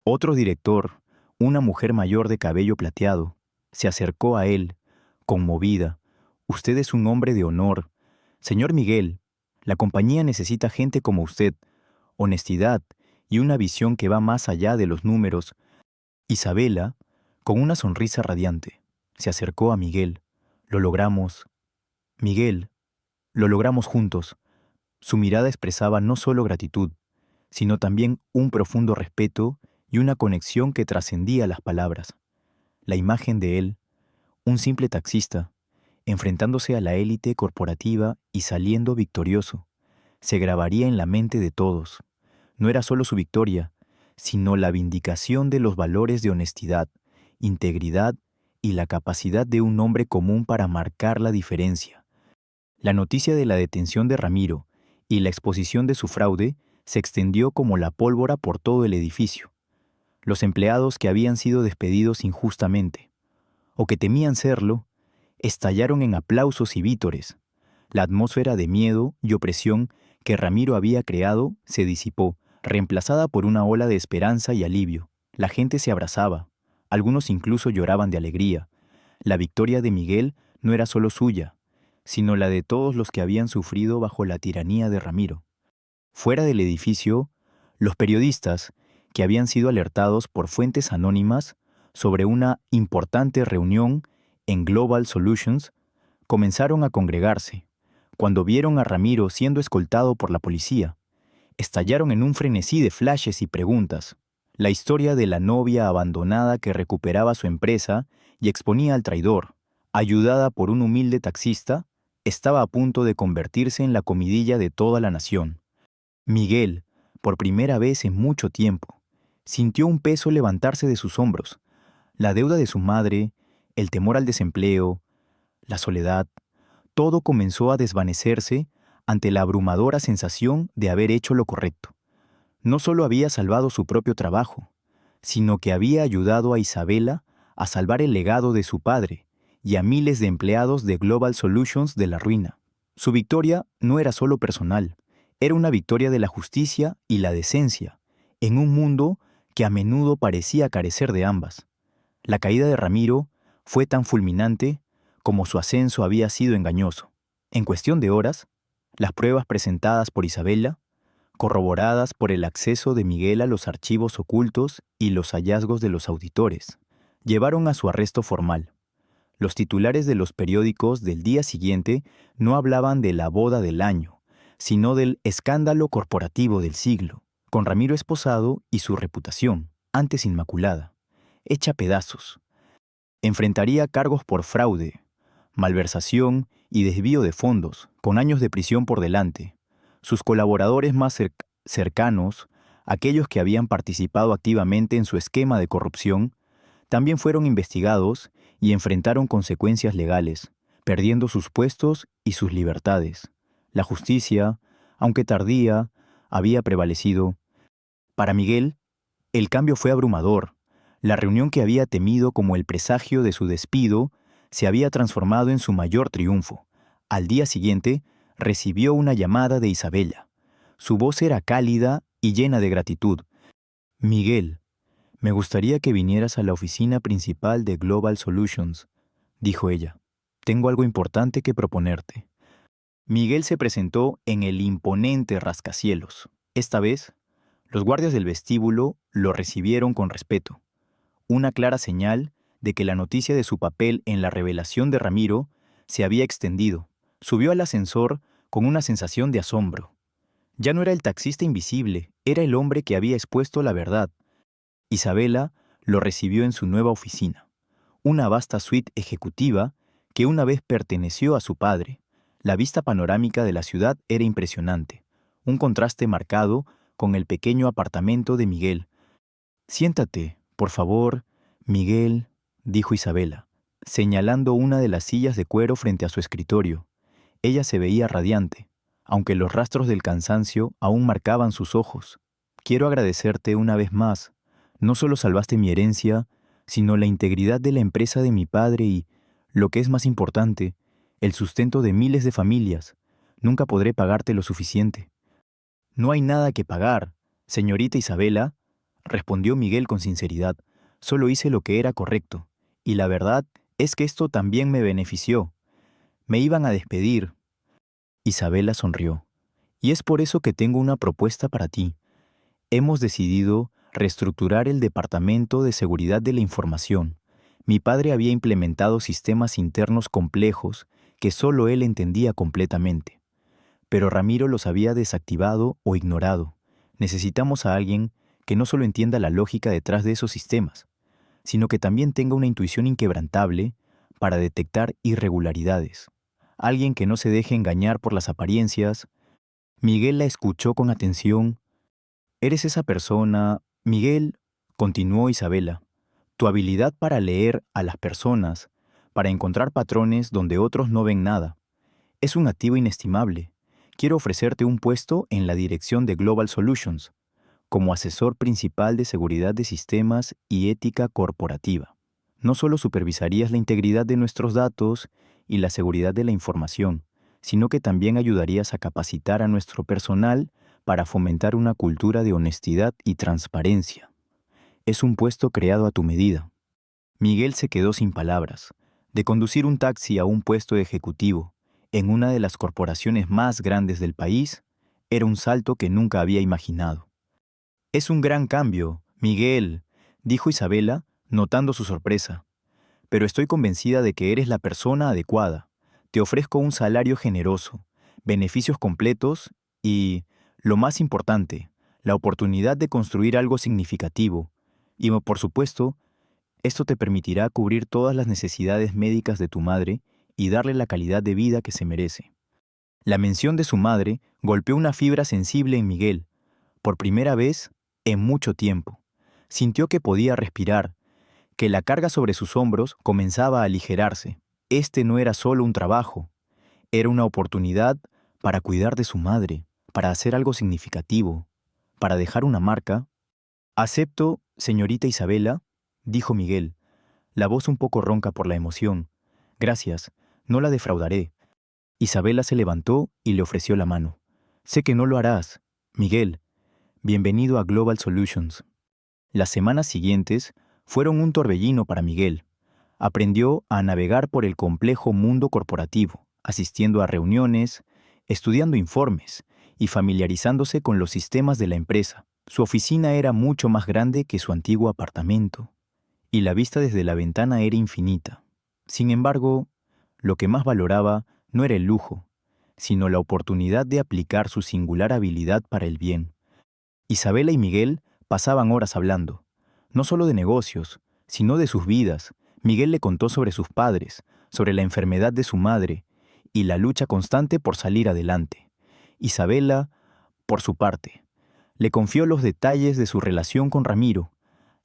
Otro director, una mujer mayor de cabello plateado, se acercó a él, conmovida. «Usted es un hombre de honor. Señor Miguel, la compañía necesita gente como usted, honestidad y una visión que va más allá de los números». Isabela, con una sonrisa radiante, se acercó a Miguel. «Lo logramos. Miguel, lo logramos juntos». Su mirada expresaba no solo gratitud, sino también un profundo respeto y una conexión que trascendía las palabras. La imagen de él, un simple taxista, enfrentándose a la élite corporativa y saliendo victorioso, se grabaría en la mente de todos. No era solo su victoria, sino la vindicación de los valores de honestidad, integridad y la capacidad de un hombre común para marcar la diferencia. La noticia de la detención de Ramiro y la exposición de su fraude se extendió como la pólvora por todo el edificio. Los empleados que habían sido despedidos injustamente, o que temían serlo, estallaron en aplausos y vítores. La atmósfera de miedo y opresión que Ramiro había creado se disipó, reemplazada por una ola de esperanza y alivio. La gente se abrazaba, algunos incluso lloraban de alegría. La victoria de Miguel no era solo suya, sino la de todos los que habían sufrido bajo la tiranía de Ramiro. Fuera del edificio, los periodistas, que habían sido alertados por fuentes anónimas sobre una importante reunión en Global Solutions, comenzaron a congregarse. Cuando vieron a Ramiro siendo escoltado por la policía, estallaron en un frenesí de flashes y preguntas. La historia de la novia abandonada que recuperaba su empresa y exponía al traidor, ayudada por un humilde taxista, estaba a punto de convertirse en la comidilla de toda la nación. Miguel, por primera vez en mucho tiempo, sintió un peso levantarse de sus hombros. La deuda de su madre, el temor al desempleo, la soledad, todo comenzó a desvanecerse ante la abrumadora sensación de haber hecho lo correcto. No solo había salvado su propio trabajo, sino que había ayudado a Isabela a salvar el legado de su padre y a miles de empleados de Global Solutions de la ruina. Su victoria no era solo personal, era una victoria de la justicia y la decencia, en un mundo que a menudo parecía carecer de ambas. La caída de Ramiro fue tan fulminante como su ascenso había sido engañoso. En cuestión de horas, las pruebas presentadas por Isabela, corroboradas por el acceso de Miguel a los archivos ocultos y los hallazgos de los auditores, llevaron a su arresto formal. Los titulares de los periódicos del día siguiente no hablaban de la boda del año, sino del escándalo corporativo del siglo, con Ramiro esposado y su reputación, antes inmaculada, hecha pedazos. Enfrentaría cargos por fraude, malversación y desvío de fondos, con años de prisión por delante. Sus colaboradores más cercanos Aquellos que habían participado activamente en su esquema de corrupción también fueron investigados y enfrentaron consecuencias legales, perdiendo sus puestos y sus libertades. La justicia, aunque tardía, había prevalecido. Para Miguel, el cambio fue abrumador. La reunión que había temido como el presagio de su despido se había transformado en su mayor triunfo. Al día siguiente, recibió una llamada de Isabela. Su voz era cálida y llena de gratitud. «Miguel, me gustaría que vinieras a la oficina principal de Global Solutions», dijo ella. «Tengo algo importante que proponerte». Miguel se presentó en el imponente rascacielos. Esta vez, los guardias del vestíbulo lo recibieron con respeto, una clara señal de que la noticia de su papel en la revelación de Ramiro se había extendido. Subió al ascensor con una sensación de asombro. Ya no era el taxista invisible, era el hombre que había expuesto la verdad. Isabela lo recibió en su nueva oficina, una vasta suite ejecutiva que una vez perteneció a su padre. La vista panorámica de la ciudad era impresionante, un contraste marcado con el pequeño apartamento de Miguel. «Siéntate, por favor, Miguel», dijo Isabela, señalando una de las sillas de cuero frente a su escritorio. Ella se veía radiante, aunque los rastros del cansancio aún marcaban sus ojos. «Quiero agradecerte una vez más. No solo salvaste mi herencia, sino la integridad de la empresa de mi padre y, lo que es más importante, el sustento de miles de familias. Nunca podré pagarte lo suficiente». «No hay nada que pagar, señorita Isabela», respondió Miguel con sinceridad. «Solo hice lo que era correcto, y la verdad es que esto también me benefició. Me iban a despedir». Isabela sonrió. «Y es por eso que tengo una propuesta para ti. Hemos decidido reestructurar el Departamento de Seguridad de la Información. Mi padre había implementado sistemas internos complejos que solo él entendía completamente. Pero Ramiro los había desactivado o ignorado. Necesitamos a alguien que no solo entienda la lógica detrás de esos sistemas, sino que también tenga una intuición inquebrantable para detectar irregularidades. Alguien que no se deje engañar por las apariencias». Miguel la escuchó con atención. «¿Eres esa persona, Miguel?», continuó Isabela. «Tu habilidad para leer a las personas, para encontrar patrones donde otros no ven nada, es un activo inestimable. Quiero ofrecerte un puesto en la dirección de Global Solutions, como asesor principal de seguridad de sistemas y ética corporativa. No solo supervisarías la integridad de nuestros datos y la seguridad de la información, sino que también ayudarías a capacitar a nuestro personal para fomentar una cultura de honestidad y transparencia. Es un puesto creado a tu medida». Miguel se quedó sin palabras. De conducir un taxi a un puesto ejecutivo en una de las corporaciones más grandes del país, era un salto que nunca había imaginado. «Es un gran cambio, Miguel», dijo Isabela, notando su sorpresa. «Pero estoy convencida de que eres la persona adecuada. Te ofrezco un salario generoso, beneficios completos y, lo más importante, la oportunidad de construir algo significativo. Y, por supuesto, esto te permitirá cubrir todas las necesidades médicas de tu madre y darle la calidad de vida que se merece». La mención de su madre golpeó una fibra sensible en Miguel. Por primera vez en mucho tiempo, sintió que podía respirar, que la carga sobre sus hombros comenzaba a aligerarse. Este no era solo un trabajo, era una oportunidad para cuidar de su madre, para hacer algo significativo, para dejar una marca. «Acepto, señorita Isabela», dijo Miguel, la voz un poco ronca por la emoción. «Gracias, no la defraudaré». Isabela se levantó y le ofreció la mano. «Sé que no lo harás, Miguel. Bienvenido a Global Solutions». Las semanas siguientes fueron un torbellino para Miguel. Aprendió a navegar por el complejo mundo corporativo, asistiendo a reuniones, estudiando informes y familiarizándose con los sistemas de la empresa. Su oficina era mucho más grande que su antiguo apartamento, y la vista desde la ventana era infinita. Sin embargo, lo que más valoraba no era el lujo, sino la oportunidad de aplicar su singular habilidad para el bien. Isabela y Miguel pasaban horas hablando, no solo de negocios, sino de sus vidas. Miguel le contó sobre sus padres, sobre la enfermedad de su madre y la lucha constante por salir adelante. Isabela, por su parte, Le confió los detalles de su relación con Ramiro,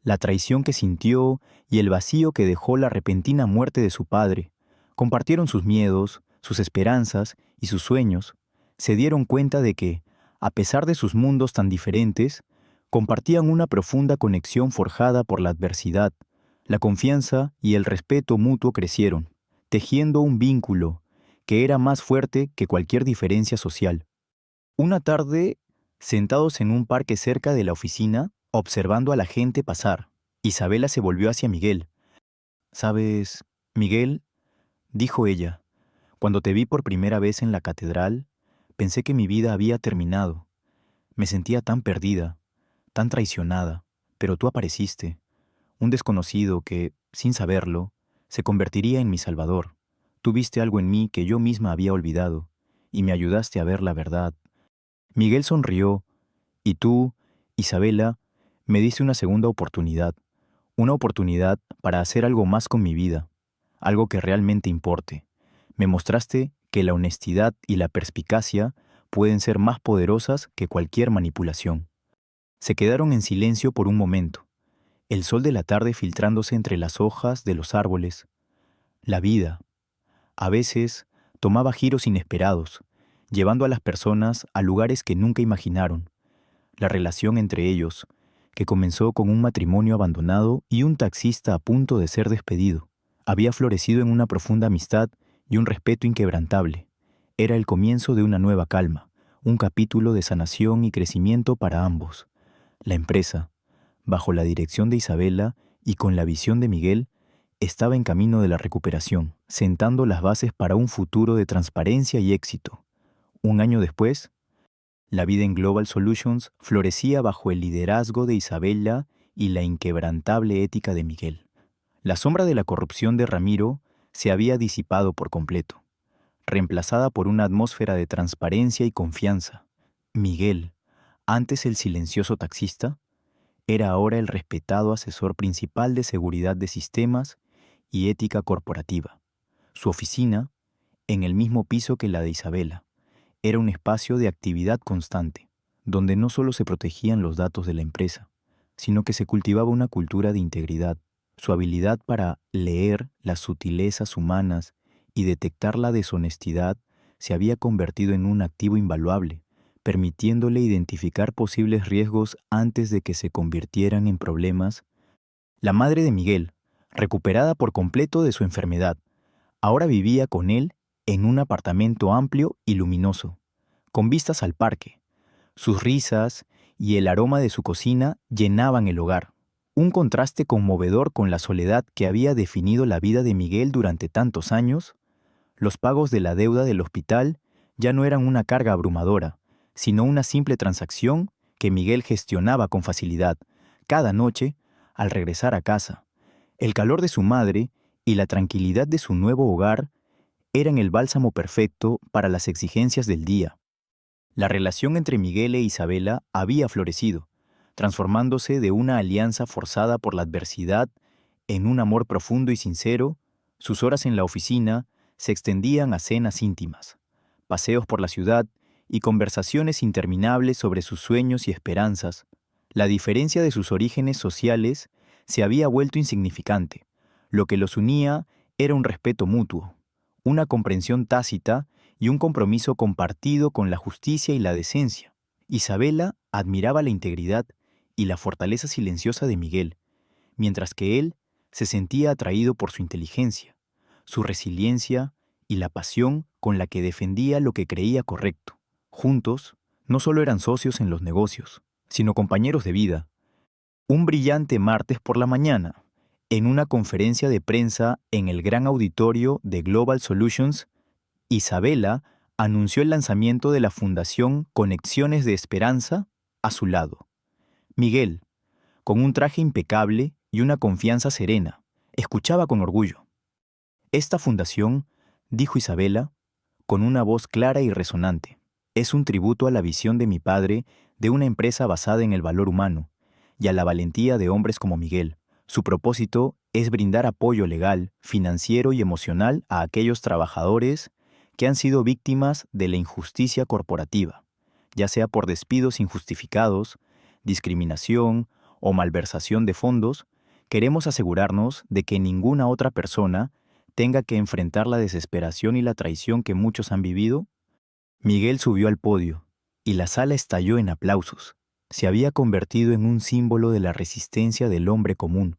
la traición que sintió y el vacío que dejó la repentina muerte de su padre. Compartieron sus miedos, sus esperanzas y sus sueños. Se dieron cuenta de que, a pesar de sus mundos tan diferentes, compartían una profunda conexión forjada por la adversidad. La confianza y el respeto mutuo crecieron, tejiendo un vínculo que era más fuerte que cualquier diferencia social. Una tarde, sentados en un parque cerca de la oficina, observando a la gente pasar, Isabela se volvió hacia Miguel. «¿Sabes, Miguel?», dijo ella, «cuando te vi por primera vez en la catedral, pensé que mi vida había terminado. Me sentía tan perdida, tan traicionada, pero tú apareciste, un desconocido que, sin saberlo, se convertiría en mi salvador. Tú viste algo en mí que yo misma había olvidado, y me ayudaste a ver la verdad». Miguel sonrió, y tú, Isabela, me diste una oportunidad para hacer algo más con mi vida, algo que realmente importe. Me mostraste que la honestidad y la perspicacia pueden ser más poderosas que cualquier manipulación. Se quedaron en silencio por un momento, el sol de la tarde filtrándose entre las hojas de los árboles. La vida, a veces, tomaba giros inesperados, llevando a las personas a lugares que nunca imaginaron. La relación entre ellos, que comenzó con un matrimonio abandonado y un taxista a punto de ser despedido, había florecido en una profunda amistad y un respeto inquebrantable. Era el comienzo de una nueva calma, un capítulo de sanación y crecimiento para ambos. La empresa, bajo la dirección de Isabela y con la visión de Miguel, estaba en camino de la recuperación, sentando las bases para un futuro de transparencia y éxito. Un año después, la vida en Global Solutions florecía bajo el liderazgo de Isabela y la inquebrantable ética de Miguel. La sombra de la corrupción de Ramiro se había disipado por completo, reemplazada por una atmósfera de transparencia y confianza. Miguel, antes el silencioso taxista, era ahora el respetado asesor principal de seguridad de sistemas y ética corporativa. Su oficina, en el mismo piso que la de Isabela, era un espacio de actividad constante, donde no solo se protegían los datos de la empresa, sino que se cultivaba una cultura de integridad. Su habilidad para leer las sutilezas humanas y detectar la deshonestidad se había convertido en un activo invaluable, permitiéndole identificar posibles riesgos antes de que se convirtieran en problemas. La madre de Miguel, recuperada por completo de su enfermedad, ahora vivía con él en un apartamento amplio y luminoso, con vistas al parque. Sus risas y el aroma de su cocina llenaban el hogar, un contraste conmovedor con la soledad que había definido la vida de Miguel durante tantos años. Los pagos de la deuda del hospital ya no eran una carga abrumadora, sino una simple transacción que Miguel gestionaba con facilidad. Cada noche, al regresar a casa, el calor de su madre y la tranquilidad de su nuevo hogar eran el bálsamo perfecto para las exigencias del día. La relación entre Miguel e Isabela había florecido, transformándose de una alianza forzada por la adversidad en un amor profundo y sincero. Sus horas en la oficina se extendían a cenas íntimas, paseos por la ciudad y conversaciones interminables sobre sus sueños y esperanzas. La diferencia de sus orígenes sociales se había vuelto insignificante. Lo que los unía era un respeto mutuo, una comprensión tácita y un compromiso compartido con la justicia y la decencia. Isabela admiraba la integridad y la fortaleza silenciosa de Miguel, mientras que él se sentía atraído por su inteligencia, su resiliencia y la pasión con la que defendía lo que creía correcto. Juntos, no solo eran socios en los negocios, sino compañeros de vida. Un brillante martes por la mañana, en una conferencia de prensa en el gran auditorio de Global Solutions, Isabela anunció el lanzamiento de la Fundación Conexiones de Esperanza a su lado. Miguel, con un traje impecable y una confianza serena, escuchaba con orgullo. Esta fundación, dijo Isabela, con una voz clara y resonante, es un tributo a la visión de mi padre de una empresa basada en el valor humano y a la valentía de hombres como Miguel. Su propósito es brindar apoyo legal, financiero y emocional a aquellos trabajadores que han sido víctimas de la injusticia corporativa, ya sea por despidos injustificados, discriminación o malversación de fondos, queremos asegurarnos de que ninguna otra persona tenga que enfrentar la desesperación y la traición que muchos han vivido. Miguel subió al podio y la sala estalló en aplausos. Se había convertido en un símbolo de la resistencia del hombre común.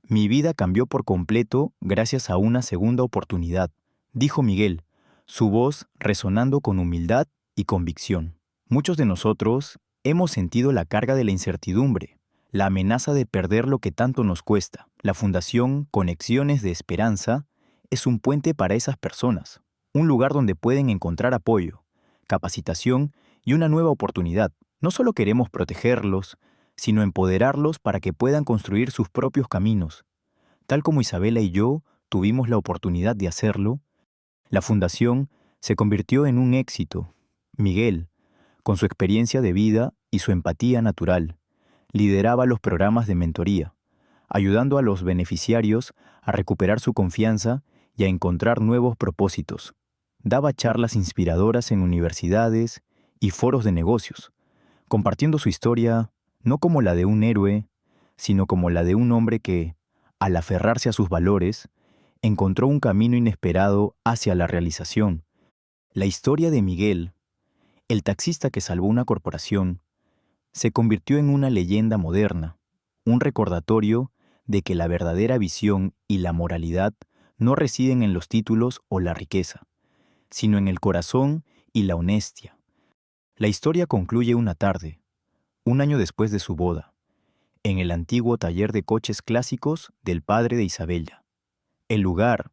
Mi vida cambió por completo gracias a una segunda oportunidad, dijo Miguel, su voz resonando con humildad y convicción. Muchos de nosotros hemos sentido la carga de la incertidumbre, la amenaza de perder lo que tanto nos cuesta. La Fundación Conexiones de Esperanza es un puente para esas personas, un lugar donde pueden encontrar apoyo, capacitación y una nueva oportunidad. No solo queremos protegerlos, sino empoderarlos para que puedan construir sus propios caminos. Tal como Isabela y yo tuvimos la oportunidad de hacerlo, la fundación se convirtió en un éxito. Miguel, con su experiencia de vida y su empatía natural, lideraba los programas de mentoría, ayudando a los beneficiarios a recuperar su confianza y a encontrar nuevos propósitos. Daba charlas inspiradoras en universidades y foros de negocios, compartiendo su historia no como la de un héroe, sino como la de un hombre que, al aferrarse a sus valores, encontró un camino inesperado hacia la realización. La historia de Miguel, el taxista que salvó una corporación, se convirtió en una leyenda moderna, un recordatorio de que la verdadera visión y la moralidad no residen en los títulos o la riqueza, sino en el corazón y la honestidad. La historia concluye una tarde, un año después de su boda, en el antiguo taller de coches clásicos del padre de Isabella. El lugar,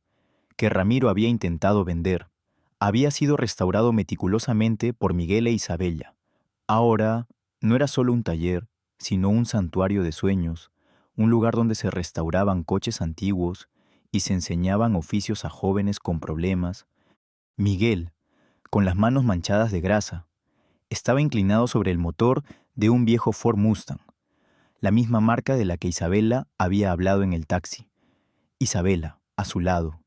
que Ramiro había intentado vender, había sido restaurado meticulosamente por Miguel e Isabella. Ahora no era solo un taller, sino un santuario de sueños, un lugar donde se restauraban coches antiguos y se enseñaban oficios a jóvenes con problemas. Miguel, con las manos manchadas de grasa, estaba inclinado sobre el motor de un viejo Ford Mustang, la misma marca de la que Isabela había hablado en el taxi. Isabela, a su lado,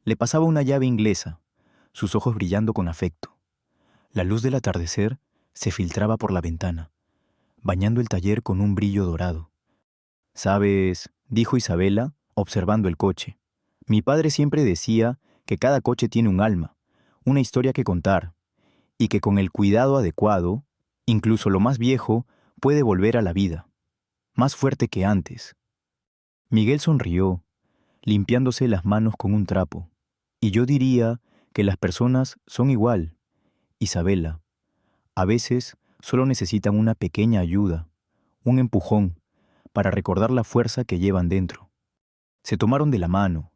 le pasaba una llave inglesa, sus ojos brillando con afecto. La luz del atardecer se filtraba por la ventana, bañando el taller con un brillo dorado. «¿Sabes?», dijo Isabela, observando el coche. «Mi padre siempre decía que cada coche tiene un alma, una historia que contar, y que con el cuidado adecuado, incluso lo más viejo puede volver a la vida, más fuerte que antes». Miguel sonrió, limpiándose las manos con un trapo. «Y yo diría que las personas son igual, Isabela. A veces solo necesitan una pequeña ayuda, un empujón, para recordar la fuerza que llevan dentro». Se tomaron de la mano,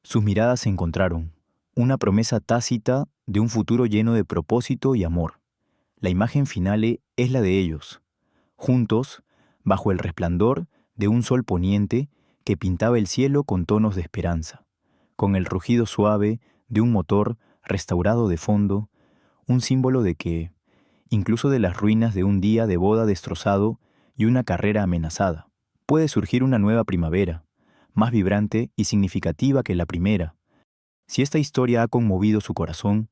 sus miradas se encontraron, una promesa tácita de un futuro lleno de propósito y amor. La imagen final es la de ellos, juntos, bajo el resplandor de un sol poniente que pintaba el cielo con tonos de esperanza, con el rugido suave de un motor restaurado de fondo, un símbolo de que, incluso de las ruinas de un día de boda destrozado y una carrera amenazada, puede surgir una nueva primavera, más vibrante y significativa que la primera. Si esta historia ha conmovido su corazón,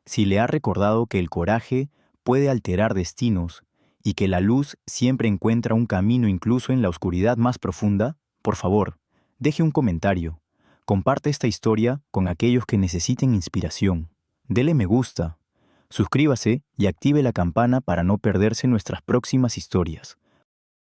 si le ha recordado que el coraje puede alterar destinos y que la luz siempre encuentra un camino incluso en la oscuridad más profunda, por favor, deje un comentario. Comparte esta historia con aquellos que necesiten inspiración. Dele me gusta, suscríbase y active la campana para no perderse nuestras próximas historias.